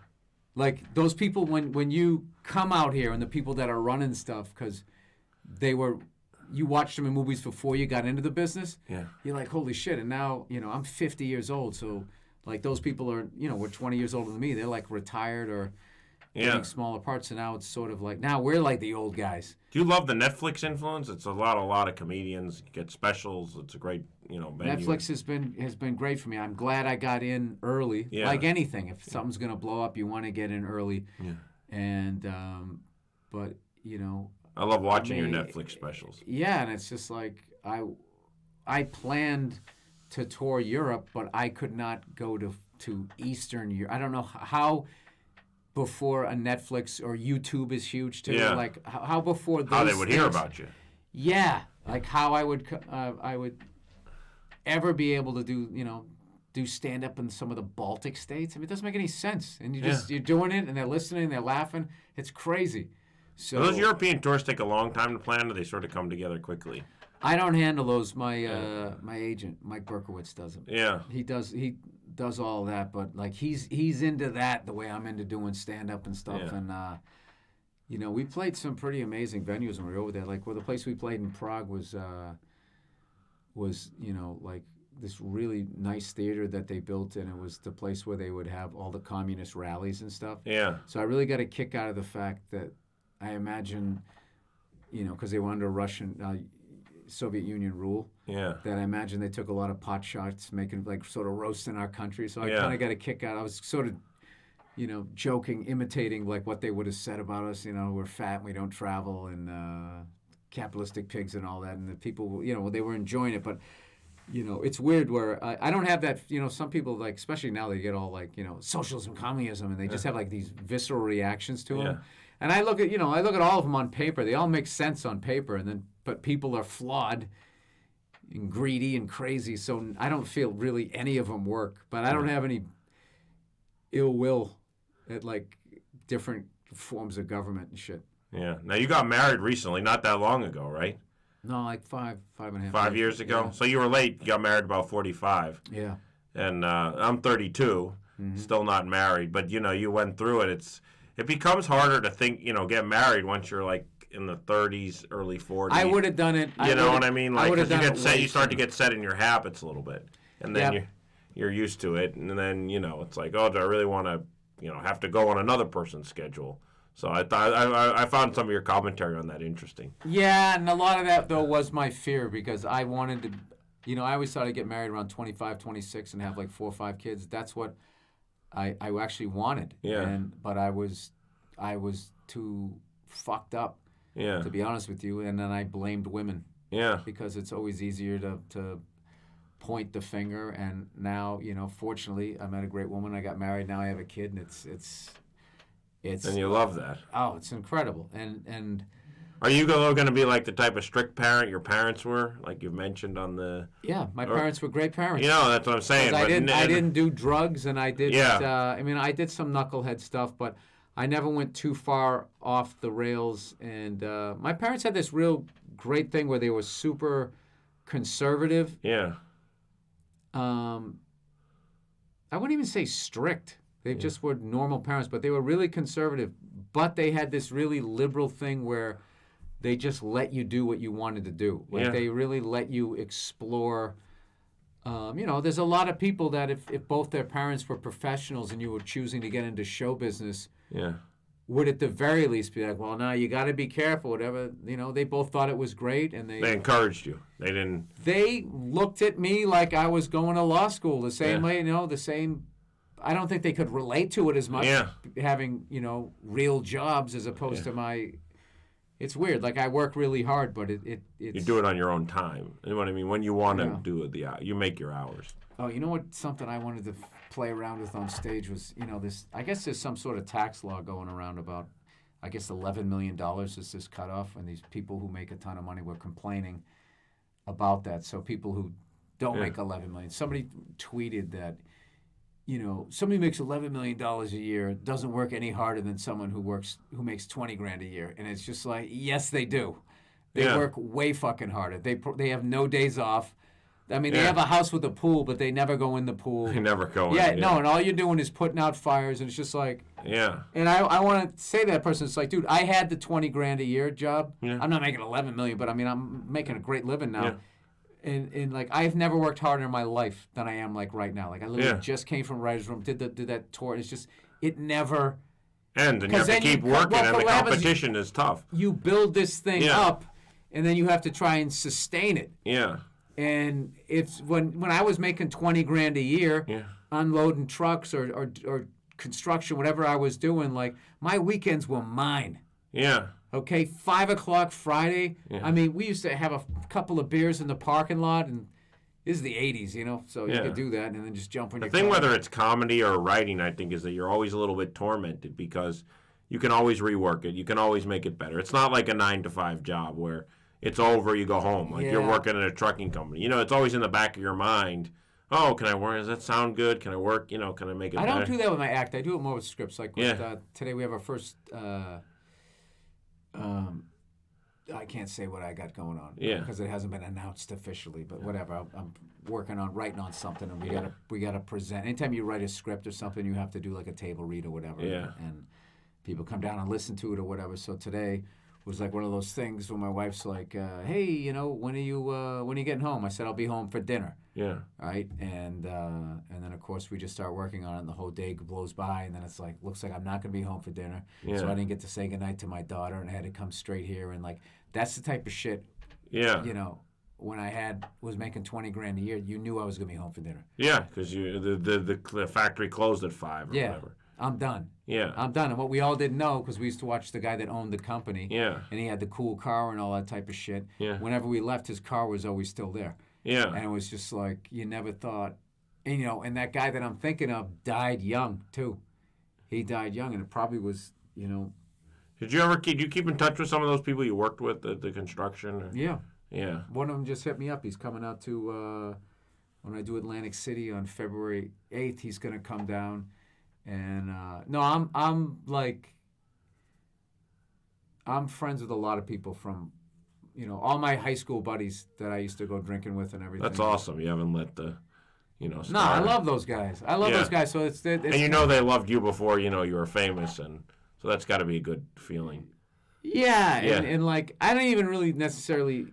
Like those people, when you come out here and the people that are running stuff, because you watched them in movies before you got into the business. Yeah. You're like, holy shit. And now, I'm 50 years old. So like those people are, were 20 years older than me. They're like retired or getting smaller parts, and now it's sort of like, now we're like the old guys. Do you love the Netflix influence? It's a lot of comedians get specials. It's a great, venue. Netflix has been great for me. I'm glad I got in early. Yeah. Like anything, if something's gonna blow up, you want to get in early. Yeah. And but I love watching your Netflix specials. Yeah, and it's just like I planned to tour Europe, but I could not go to Eastern Europe. I don't know how. Before a Netflix or YouTube is huge too. Yeah. Like how before those how they would things, hear about you. Yeah, like how I would ever be able to do stand up in some of the Baltic states. I mean, it doesn't make any sense. And you're doing it, and they're listening, and they're laughing. It's crazy. So those European tours take a long time to plan, or they sort of come together quickly. I don't handle those. My my agent, Mike Berkowitz, does them. Yeah. He does all that, but like he's into that the way I'm into doing stand up and stuff. Yeah. And we played some pretty amazing venues when we were over there. Like, the place we played in Prague was like this really nice theater that they built, and it was the place where they would have all the communist rallies and stuff. Yeah. So I really got a kick out of the fact that I imagine, because they were under Russian. Soviet Union rule. Yeah. That I imagine they took a lot of pot shots, making like sort of roasting our country. So I kind of got a kick out. I was sort of, joking, imitating like what they would have said about us. We're fat, and we don't travel, and capitalistic pigs and all that. And the people, they were enjoying it. But, it's weird where I don't have that. Some people like, especially now, they get all like, socialism, communism, and they just have like these visceral reactions to them. And I look at all of them on paper. They all make sense on paper, but people are flawed. and greedy and crazy. So I don't feel really any of them work. But I don't have any ill will at like different forms of government and shit. Yeah. Now you got married recently, not that long ago, right? No, like five and a half. 5 years ago. Yeah. So you were late. You got married about 45. Yeah. And I'm 32, still not married. But you went through it. It becomes harder to think, get married once you're like in the 30s, early 40s. I would have done it. You know what I mean? Like, because you start to get set in your habits a little bit, and then you're used to it, and then it's like, oh, do I really want to, have to go on another person's schedule? So I thought I found some of your commentary on that interesting. Yeah, and a lot of that though was my fear because I wanted to, I always thought I'd get married around 25, 26 and have like 4 or 5 kids. That's what I actually wanted. Yeah. But I was too fucked up. Yeah. To be honest with you, and then I blamed women. Yeah. Because it's always easier to point the finger, and now fortunately I met a great woman. I got married. Now I have a kid, and it's. And you love that. Oh, it's incredible, and. Are you going to be like the type of strict parent your parents were, like you've mentioned on the? Yeah, my parents were great parents. That's what I'm saying. I didn't do drugs, and I did. Yeah. I did some knucklehead stuff, but I never went too far off the rails. And my parents had this real great thing where they were super conservative. Yeah. I wouldn't even say strict. They just were normal parents, but they were really conservative. But they had this really liberal thing where they just let you do what you wanted to do. Like they really let you explore. There's a lot of people that if both their parents were professionals and you were choosing to get into show business, would at the very least be like, well, now you got to be careful, whatever. They both thought it was great, and they encouraged you. They didn't. They looked at me like I was going to law school the same way. The same. I don't think they could relate to it as much having real jobs as opposed to my. It's weird. Like I work really hard, but it's. You do it on your own time. You know what I mean? When you want to do it, you make your hours. Oh, you know what? Something I wanted to play around with on stage was, this. I guess there's some sort of tax law going around about, I guess $11 million is this cutoff, and these people who make a ton of money were complaining about that. So people who don't make $11 million. Somebody tweeted that. Somebody makes $11 million a year doesn't work any harder than someone who makes $20,000 a year, and it's just like, yes, they do. They work way fucking harder. They have no days off. I mean, they have a house with a pool, but they never go in the pool. They never go in. Yeah, no, and all you're doing is putting out fires, and it's just like. Yeah. And I want to say to that person, it's like, dude, I had the $20,000 a year job. Yeah. I'm not making $11 million, but I mean, I'm making a great living now. Yeah. And like I've never worked harder in my life than I am like right now. Like I literally just came from writer's room, did that tour. It's just it never ends, and you have to keep working, and the competition is tough. You build this thing up, and then you have to try and sustain it. Yeah. And it's when I was making $20,000 a year, unloading trucks or construction, whatever I was doing, like my weekends were mine. Yeah. Okay, 5 o'clock Friday. Yeah. I mean, we used to have a couple of beers in the parking lot, and this is the 80s, so you could do that and then just jump in your car. The thing, whether it's comedy or writing, I think, is that you're always a little bit tormented because you can always rework it. You can always make it better. It's not like a 9-to-5 job where it's over, you go home. Like you're working at a trucking company. It's always in the back of your mind. Oh, can I work? Does that sound good? Can I work? Can I make it better? I don't do that with my act. I do it more with scripts. Like today we have our first... I can't say what I got going on because it hasn't been announced officially. But whatever, I'm working on writing on something, and we gotta present. Anytime you write a script or something, you have to do like a table read or whatever. Yeah. And people come down and listen to it or whatever. So today was like one of those things where my wife's like, "Hey, when are you getting home?" I said, "I'll be home for dinner." Yeah. Right. And then of course we just start working on it, and the whole day blows by, and then it's like, looks like I'm not gonna be home for dinner. Yeah. So I didn't get to say goodnight to my daughter, and I had to come straight here, and like that's the type of shit. Yeah. When I was making $20,000 a year, you knew I was gonna be home for dinner. Yeah, because the factory closed at 5 or whatever. I'm done. Yeah. I'm done. And what we all didn't know, because we used to watch the guy that owned the company. Yeah. And he had the cool car and all that type of shit. Yeah. Whenever we left, his car was always still there. Yeah. And it was just like, you never thought. And, and that guy that I'm thinking of died young, too. He died young, and it probably was, Did you keep in touch with some of those people you worked with at the construction? Yeah. Yeah. One of them just hit me up. He's coming out to when I do Atlantic City on February 8th. He's going to come down, and no, I'm friends with a lot of people from, all my high school buddies that I used to go drinking with and everything. That's awesome. You haven't let the, No, I love those guys. those guys. So it's and they loved you before you were famous, and so that's got to be a good feeling. Yeah. And like I don't even really necessarily.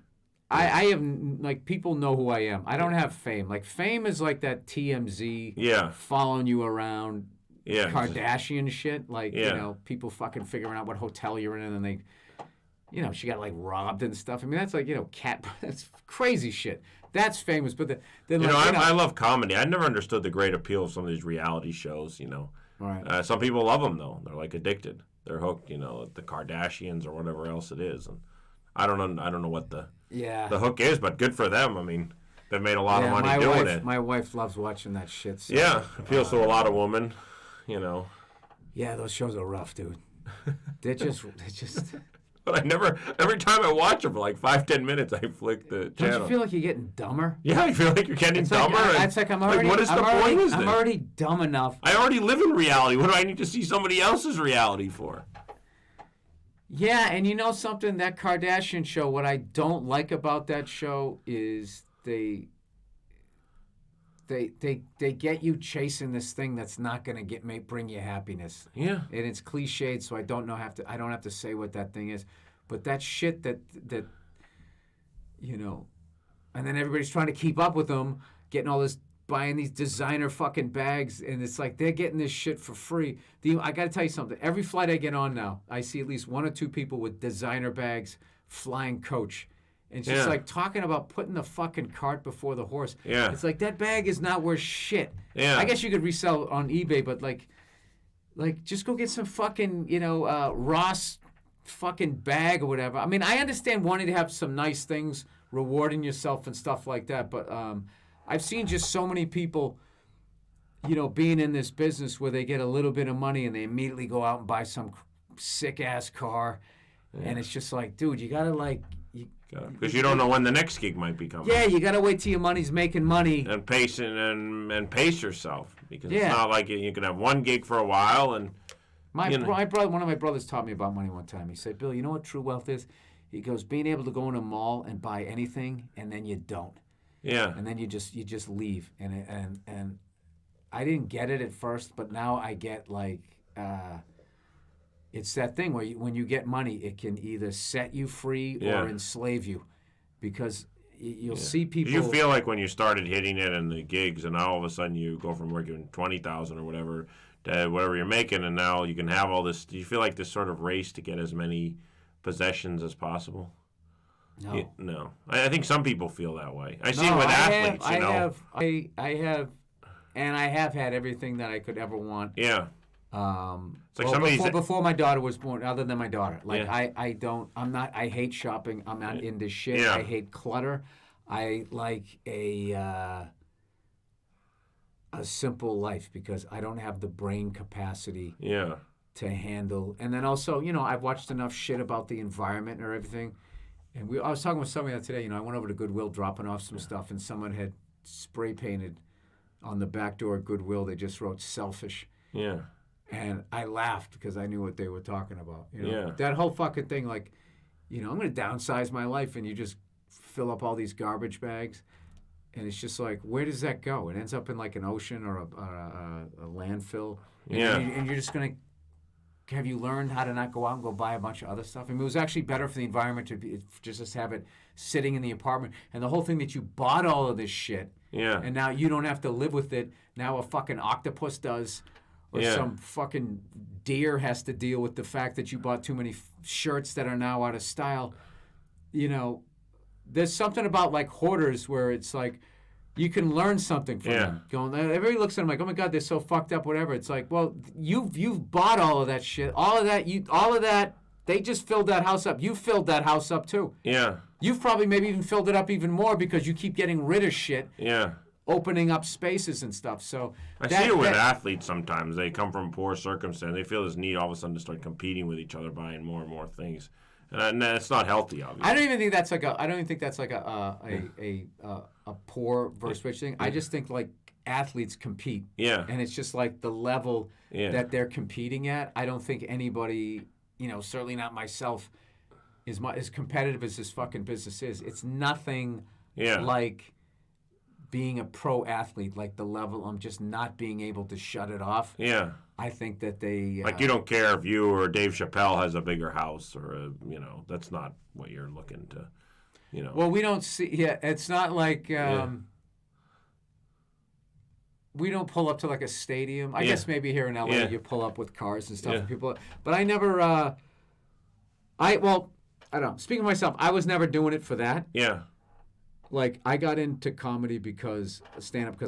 I have like people know who I am. I don't have fame. Like fame is like that TMZ following you around. Yeah, Kardashian shit. Like people fucking figuring out what hotel you're in, and then they. She got like robbed and stuff. I mean, that's like that's crazy shit. That's famous, but then I love comedy. I never understood the great appeal of some of these reality shows. Right. Some people love them though. They're like addicted. They're hooked. The Kardashians or whatever else it is, and I don't know what the hook is, but good for them. I mean, they've made a lot of money doing it. My wife loves watching that shit. So, appeals to a lot of women. Yeah, those shows are rough, dude. They're just. But every time I watch them for like 5-10 minutes, I flick the channel. Don't you feel like you're getting dumber? Yeah, I feel like you're getting dumber. It's like I'm already, what is the point? I'm already dumb enough. I already live in reality. What do I need to see somebody else's reality for? Yeah, and something, that Kardashian show, what I don't like about that show is they get you chasing this thing that's not going to bring you happiness. Yeah. And it's cliched, so I don't have to say what that thing is. But that shit that and then everybody's trying to keep up with them, getting all this, buying these designer fucking bags, and it's like they're getting this shit for free. I got to tell you something. Every flight I get on now, I see at least one or two people with designer bags flying coach. And it's just like talking about putting the fucking cart before the horse. Yeah. It's like that bag is not worth shit. Yeah. I guess you could resell it on eBay, but like just go get some fucking, Ross fucking bag or whatever. I mean, I understand wanting to have some nice things, rewarding yourself and stuff like that, but I've seen just so many people, being in this business where they get a little bit of money and they immediately go out and buy some sick ass car. Yeah. And it's just like, dude, you gotta because you don't know when the next gig might be coming. Yeah, you got to wait till your money's making money. And pace yourself. Because it's not like you can have one gig for a while. And one of my brothers taught me about money one time. He said, Bill, you know what true wealth is? He goes, being able to go in a mall and buy anything, and then you don't. Yeah. And then you just leave. And I didn't get it at first, but now I get it's that thing where when you get money, it can either set you free or enslave you, because you'll see people. You feel like when you started hitting it in the gigs, and now all of a sudden you go from working 20,000 or whatever to whatever you're making, and now you can have all this. Do you feel like this sort of race to get as many possessions as possible? No. No. I think some people feel that way. I see it with athletes. I have had everything that I could ever want. Yeah. It's like before my daughter was born, other than my daughter. I hate shopping. I'm not into shit. Yeah. I hate clutter. I like a simple life because I don't have the brain capacity to handle. And then also, I've watched enough shit about the environment or everything. And I was talking with somebody today, I went over to Goodwill dropping off some stuff, and someone had spray painted on the back door at Goodwill. They just wrote selfish. Yeah. And I laughed because I knew what they were talking about. Yeah. That whole fucking thing, I'm going to downsize my life, and you just fill up all these garbage bags, and it's just like, where does that go? It ends up in like an ocean or a landfill. And you're just going to, have you learned how to not go out and go buy a bunch of other stuff? I mean, it was actually better for the environment to just have it sitting in the apartment. And the whole thing that you bought all of this shit, and now you don't have to live with it. Now a fucking octopus does. Or some fucking deer has to deal with the fact that you bought too many shirts that are now out of style. There's something about like hoarders where it's like you can learn something from them. Everybody looks at them like, oh my God, they're so fucked up, whatever. It's like, well, you've bought all of that shit, all of that. They just filled that house up. You filled that house up too. Yeah. You've probably maybe even filled it up even more because you keep getting rid of shit. Yeah. Opening up spaces and stuff. So I see it with athletes sometimes. They come from poor circumstances. They feel this need all of a sudden to start competing with each other, buying more and more things. And it's not healthy, obviously. I don't even think that's like a poor versus rich thing. I just think like athletes compete. Yeah. And it's just like the level that they're competing at. I don't think anybody, certainly not myself, is as competitive as this fucking business is. It's nothing like being a pro athlete, like the level I'm just not being able to shut it off. Yeah. I think that they... like you don't care if you or Dave Chappelle has a bigger house or, that's not what you're looking to, Well, we don't see... Yeah, it's not like... We don't pull up to like a stadium. I guess maybe here in LA you pull up with cars and stuff. And people, but I never... I don't know. Speaking of myself, I was never doing it for that. Yeah. Like I got into comedy because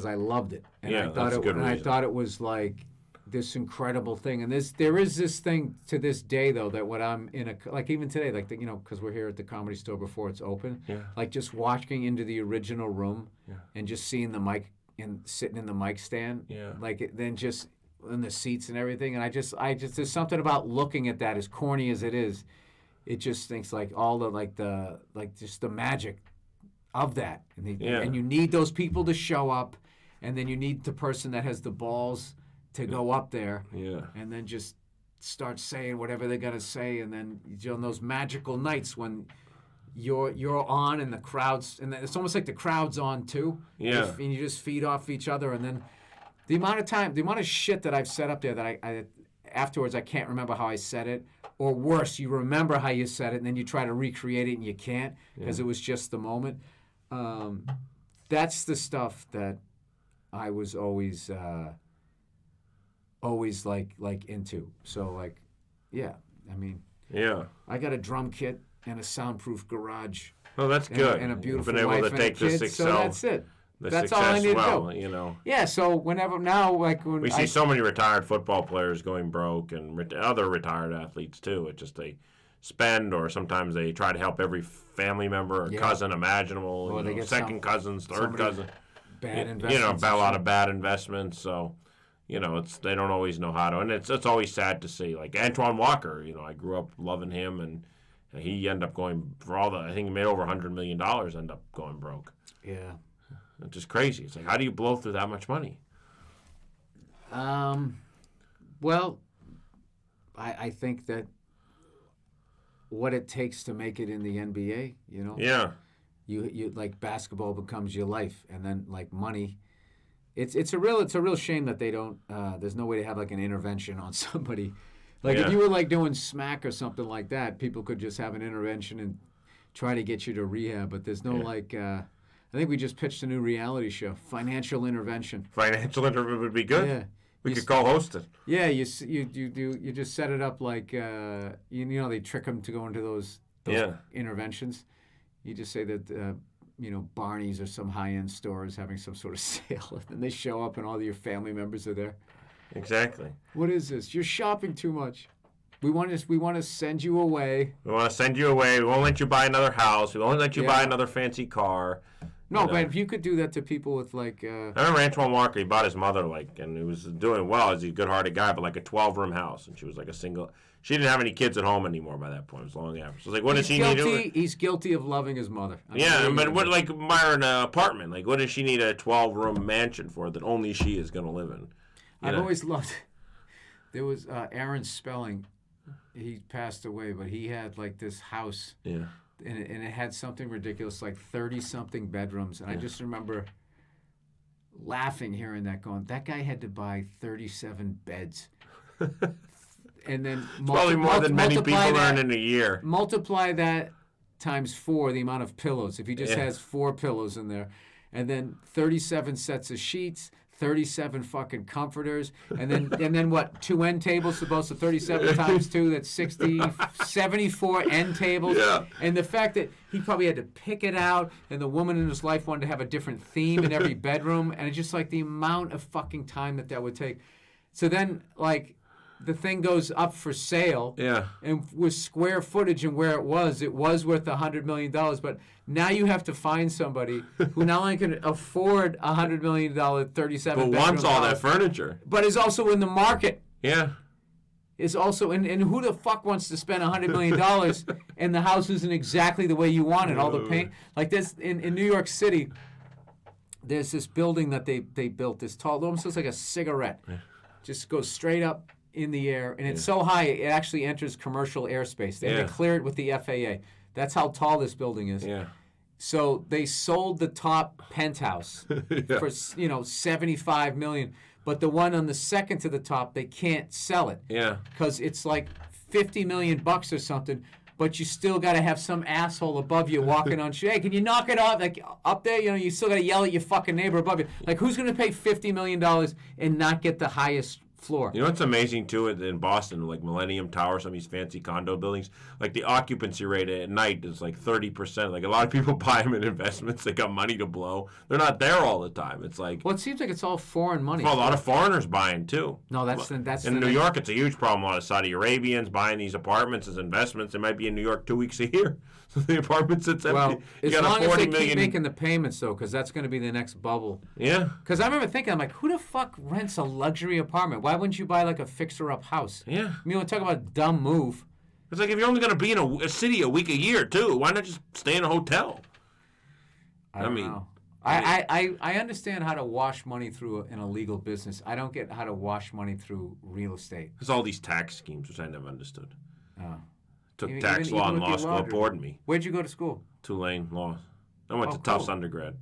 I loved it, and I thought that's a good reason. I thought it was like this incredible thing. And there is this thing to this day though that when I'm in like even today, like because we're here at the Comedy Store before it's open, like just walking into the original room and just seeing the mic and sitting in the mic stand, then just in the seats and everything, and I just there's something about looking at that, as corny as it is, it just thinks like all the just the magic of that, and you need those people to show up, and then you need the person that has the balls to go up there, and then just start saying whatever they're gonna say, and then on those magical nights when you're on and the crowds, and it's almost like the crowd's on too, and you just feed off each other, and then the amount of shit that I've said up there that I afterwards I can't remember how I said it, or worse, you remember how you said it, and then you try to recreate it and you can't because it was just the moment. That's the stuff that I was always like into. So like, I mean, I got a drum kit and a soundproof garage. Oh, that's good. And a beautiful You've been able wife to take and a kid, this so that's it. That's all I need to do. Yeah. So whenever now, like when we see so many retired football players going broke, and other retired athletes too. It's just they spend, or sometimes they try to help every family member or cousin imaginable. Second cousins, third cousin. Bad investments. A lot of bad investments. So, they don't always know how to, and it's always sad to see. Like Antoine Walker, I grew up loving him, and he ended up going for I think he made over $100 million. End up going broke. Yeah. It's just crazy. It's like, how do you blow through that much money? Well, I think that what it takes to make it in the NBA, Yeah. You like basketball becomes your life, and then like money. It's a real shame that they don't. There's no way to have like an intervention on somebody. Like if you were like doing smack or something like that, people could just have an intervention and try to get you to rehab. But there's no like. I think we just pitched a new reality show, Financial Intervention. Financial Intervention would be good. Yeah. We could co-host it. Yeah, you just set it up like they trick them to go into those interventions. You just say that Barney's or some high-end store is having some sort of sale, and they show up and all your family members are there. Exactly. What is this? You're shopping too much. We want to send you away. We want to send you away. We won't let you buy another house. We won't let you buy another fancy car. No, but if you could do that to people with like... I remember Antoine Walker, he bought his mother, and he was doing well. He's a good-hearted guy, but like a 12-room house. And she was like a single... She didn't have any kids at home anymore by that point. It was long after. So like, what does he need to do? He's guilty of loving his mother. But what, like, buy an apartment? Like, what does she need a 12-room mansion for that only she is going to live in? I've always loved... There was Aaron Spelling. He passed away, but he had like this house. Yeah. And it had something ridiculous, like 30-something bedrooms. And I just remember laughing hearing that, going, that guy had to buy 37 beds. And then probably more than many people earn in a year. Multiply that times 4, the amount of pillows. If he just has 4 pillows in there. And then 37 sets of sheets, 37 fucking comforters, and then what, 2 end tables, supposed to 37 times 2, that's 60, 74 end tables. Yeah. And the fact that he probably had to pick it out, and the woman in his life wanted to have a different theme in every bedroom, and it's just like the amount of fucking time that would take. So then, like, the thing goes up for sale, and with square footage and where it was worth $100 million. But now you have to find somebody who not only can afford $100 million 37 but wants all that furniture, but is also in the market. Yeah. is also, and who the fuck wants to spend $100 million and the house isn't exactly the way you want it? All the paint, like this in New York City. There's this building that they built, this tall, almost looks like a cigarette, just goes straight up in the air, and it's so high it actually enters commercial airspace. They had to clear it with the FAA. That's how tall this building is. Yeah. So they sold the top penthouse for $75 million. But the one on the second to the top, they can't sell it. Yeah. Because it's like $50 million or something, but you still got to have some asshole above you walking on shit. Hey, can you knock it off? Like, up there, you still got to yell at your fucking neighbor above you. Like, who's going to pay $50 million and not get the highest floor? You know what's amazing, too, in Boston, like Millennium Tower, some of these fancy condo buildings, like the occupancy rate at night is like 30%. Like, a lot of people buy them in investments. They got money to blow. They're not there all the time. It's like... Well, it seems like it's all foreign money. Well, a lot of foreigners buying, too. No, that's in New York, it's a huge problem. A lot of Saudi Arabians buying these apartments as investments. They might be in New York 2 weeks a year. So the apartment sits empty. Well, you as got long as they keep making the payments, though, because that's going to be the next bubble. Yeah. Because I remember thinking, I'm like, who the fuck rents a luxury apartment? Why wouldn't you buy, like, a fixer-up house? Yeah. I mean, we're talking about a dumb move. It's like if you're only going to be in a city a week a year, too, why not just stay in a hotel? I don't know. I understand how to wash money through an illegal business. I don't get how to wash money through real estate. There's all these tax schemes, which I never understood. Oh. Took tax law in law school. It bored me. Where'd you go to school? Tulane Law. I went to Tufts undergrad.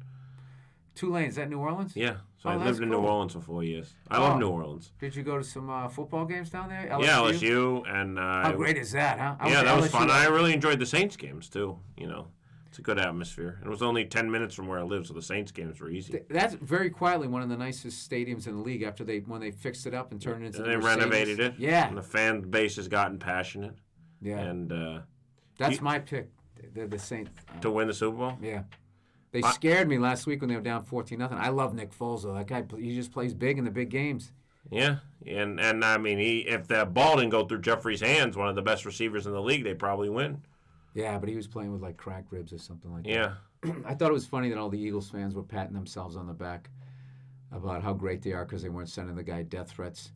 Tulane, is that New Orleans? Yeah. So I lived in New Orleans for 4 years. I love New Orleans. Did you go to some football games down there? LSU? Yeah, LSU. And, how great is that, huh? That was fun. I really enjoyed the Saints games, too. It's a good atmosphere. It was only 10 minutes from where I live, so the Saints games were easy. That's very quietly one of the nicest stadiums in the league after when they fixed it up and turned it into they renovated it. Yeah. And the fan base has gotten passionate. Yeah. And that's my pick. The Saints. To win the Super Bowl? Yeah. They scared me last week when they were down 14-0. I love Nick Foles, though. That guy, he just plays big in the big games. Yeah, and I mean, if the ball didn't go through Jeffrey's hands, one of the best receivers in the league, they probably win. Yeah, but he was playing with, like, cracked ribs or something like that. Yeah. I thought it was funny that all the Eagles fans were patting themselves on the back about how great they are because they weren't sending the guy death threats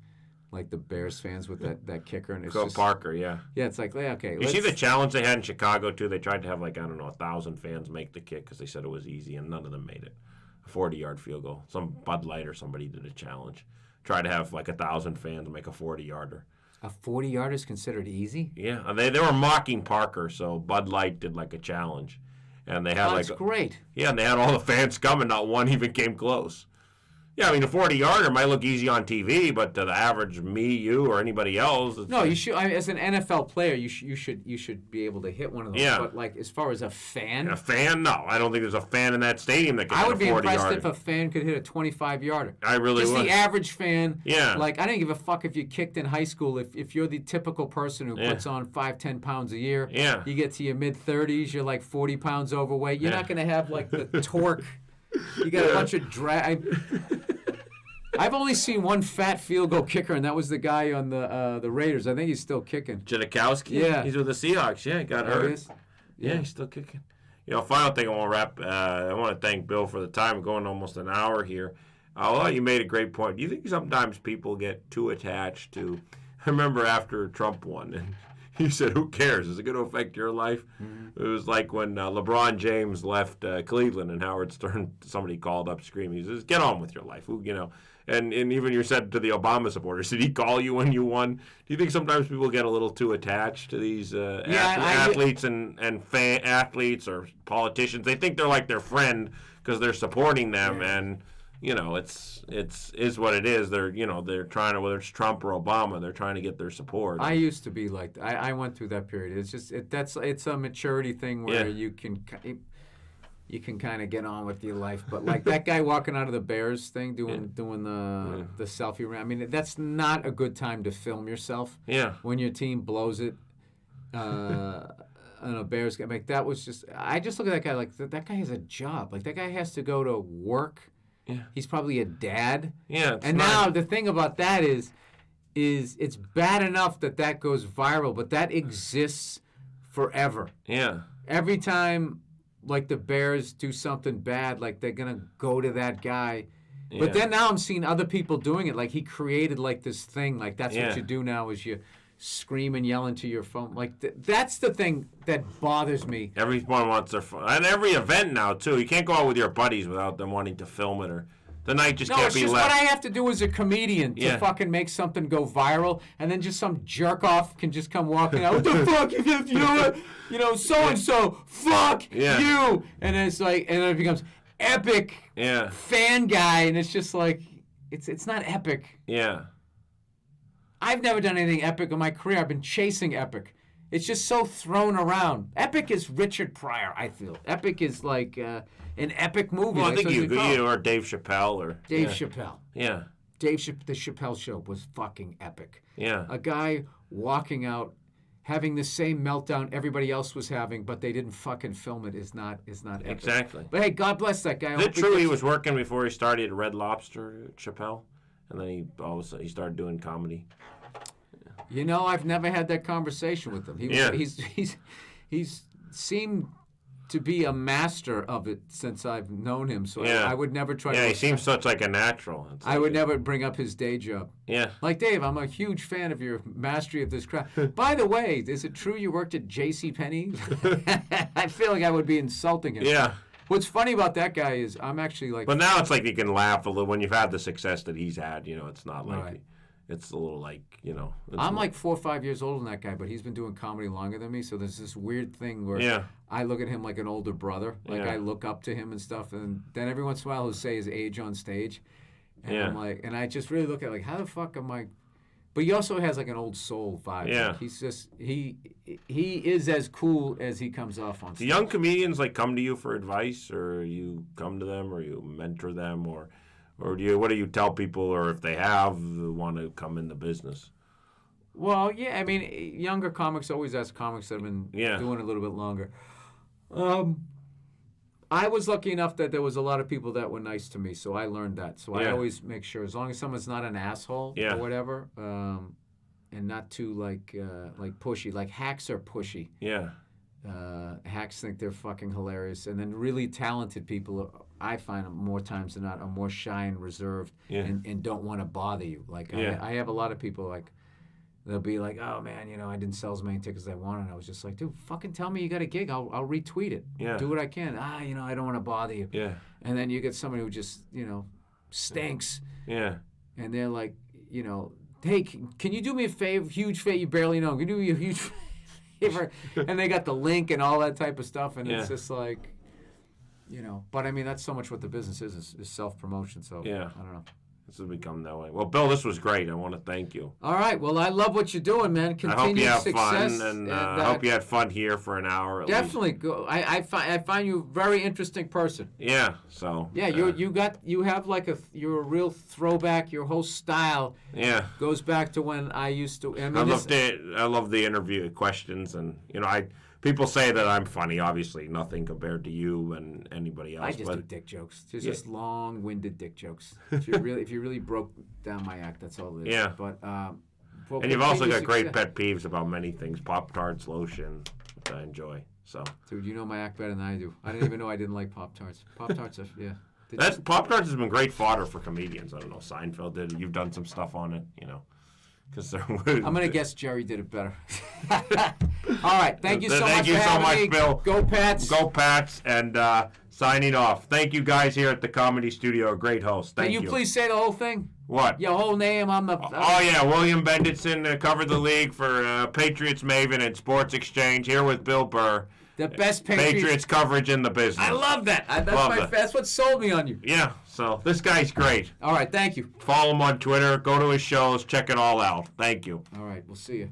like the Bears fans with that kicker. And it's just, Parker, yeah. Yeah, it's like, okay. You see the challenge they had in Chicago, too? They tried to have, 1,000 fans make the kick because they said it was easy, and none of them made it. A 40-yard field goal. Some Bud Light or somebody did a challenge. Tried to have, 1,000 fans make a 40-yarder. A 40-yarder is considered easy? Yeah, they were mocking Parker, so Bud Light did, a challenge. And they had, that's great. Yeah, and they had all the fans coming. Not one even came close. Yeah, I mean, a 40-yarder might look easy on TV, but to the average me, you, or anybody else... No, you should. As an NFL player, you should be able to hit one of those. Yeah. But, as far as a fan... A fan? No. I don't think there's a fan in that stadium that can hit a 40-yarder. I would be impressed if a fan could hit a 25-yarder. I really would. Just the average fan. Yeah. I didn't give a fuck if you kicked in high school. If you're the typical person who puts on 5-10 pounds a year, you get to your mid-30s, you're 40 pounds overweight, you're not going to have, the torque... You got a bunch of drag. I've only seen one fat field goal kicker, and that was the guy on the Raiders. I think he's still kicking. Janikowski? Yeah. He's with the Seahawks. Yeah, he got hurt. Yeah, he's still kicking. Final thing I want to wrap. I want to thank Bill for the time. We're going almost an hour here. You made a great point. Do you think sometimes people get too attached to... I remember after Trump won, and he said, who cares? Is it going to affect your life? Mm-hmm. It was like when LeBron James left Cleveland and Howard Stern, somebody called up screaming. He says, get on with your life. And even you said to the Obama supporters, did he call you when you won? Do you think sometimes people get a little too attached to these athletes and athletes or politicians? They think they're like their friend because they're supporting them, and it's what it is. They're trying to, whether it's Trump or Obama, they're trying to get their support. I used to be like that. I went through that period. It's just it's a maturity thing where you can kind of get on with your life. But that guy walking out of the Bears thing, doing the selfie round. I mean, that's not a good time to film yourself. Yeah. When your team blows it. On a Bears game, that was just. I just look at that guy that guy has a job. That guy has to go to work. Yeah. He's probably a dad. Yeah. And now the thing about that is it's bad enough that goes viral, but that exists forever. Yeah. Every time the Bears do something bad, they're gonna go to that guy. Yeah. But then now I'm seeing other people doing it. He created this thing. That's what you do now is you scream and yell into your phone. Like, that's the thing that bothers me. Everyone wants their phone. And every event now, too. You can't go out with your buddies without them wanting to film it, or the night just can't be left. No, it's just what I have to do as a comedian to fucking make something go viral, and then just some jerk-off can just come walking out. What the fuck? You know, so-and-so, fuck you. And it's like, and then it becomes epic fan guy, and it's just like, it's not epic. Yeah. I've never done anything epic in my career. I've been chasing epic. It's just so thrown around. Epic is Richard Pryor, I feel. Epic is like an epic movie. Well, I think you or Dave Chappelle. Or Dave Chappelle. Yeah. The Chappelle Show was fucking epic. Yeah. A guy walking out, having the same meltdown everybody else was having, but they didn't fucking film it is not epic. Exactly. But hey, God bless that guy. Is it true he was working before he started at Red Lobster, Chappelle? And then all of a sudden he started doing comedy. You know, I've never had that conversation with him. He's seemed to be a master of it since I've known him. So I would never try. Yeah, he seems such like a natural. I would never bring up his day job. Yeah. Like, Dave, I'm a huge fan of your mastery of this craft. By the way, is it true you worked at J.C. Penney? I feel like I would be insulting him. Yeah. What's funny about that guy is I'm actually like... But now it's like you can laugh a little when you've had the success that he's had. You know, it's not like... Right. It's a little like, you know... I'm like 4 or 5 years older than that guy, but he's been doing comedy longer than me, so there's this weird thing where I look at him like an older brother. Like, I look up to him and stuff, and then every once in a while he'll say his age on stage. And I'm like... And I just really look at like, how the fuck am I... But he also has like an old soul vibe. Yeah. Like he's just... He is as cool as he comes off on stage. Do young comedians like come to you for advice, or you come to them, or you mentor them, or what do you tell people, or if they want to come in the business? Well, yeah, I mean, younger comics always ask comics that have been doing it a little bit longer. I was lucky enough that there was a lot of people that were nice to me, so I learned that. So I always make sure, as long as someone's not an asshole or whatever, and not too like pushy. Like hacks are pushy. Yeah. Hacks think they're fucking hilarious, and then really talented people, I find more times than not, are more shy and reserved and don't want to bother you. Like I have a lot of people like they'll be like, oh man, you know, I didn't sell as many tickets as I wanted. And I was just like, dude, fucking tell me you got a gig. I'll retweet it. Yeah. Do what I can. You know, I don't want to bother you. Yeah. And then you get somebody who just, you know, stinks. Yeah. And they're like, you know, hey, can you do me a favor? Huge favor. You barely know. Can you do me a huge favor? And they got the link and all that type of stuff. And it's just like, you know. But I mean, that's so much what the business is self-promotion. So I don't know. This has become that way. Well, Bill, this was great. I want to thank you. All right. Well, I love what you're doing, man. Continued I hope you have success, fun, and I hope you had fun here for an hour. Definitely. Go. I find you a very interesting person. Yeah. So. Yeah. You have like you're a real throwback. Your whole style. Yeah. Goes back to when I used to. I love the interview questions, and you know people say that I'm funny. Obviously, nothing compared to you and anybody else. I just do dick jokes. Just long-winded dick jokes. If you really broke down my act, that's all it is. Yeah. But and you've also got great pet peeves about many things. Pop-Tarts, lotion, which I enjoy. So. Dude, you know my act better than I do. I didn't even know I didn't like Pop-Tarts. Pop-Tarts are Pop-Tarts has been great fodder for comedians. I don't know. Seinfeld did it. You've done some stuff on it. You know. I'm going to guess Jerry did it better. All right. Thank you so much Thank you so much, Bill. Go Pats. Go Pats. And signing off. Thank you guys here at the Comedy Studio. Great host. Thank you. Can you please say the whole thing? What? Your whole name on the... William Benditson covered the league for Patriots Maven and Sports Exchange here with Bill Burr. The best Patriots coverage in the business. I love that. That's what sold me on you. Yeah, so this guy's great. All right, thank you. Follow him on Twitter. Go to his shows. Check it all out. Thank you. All right, we'll see you.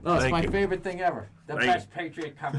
No, it's my favorite thing ever. The best Patriot coverage.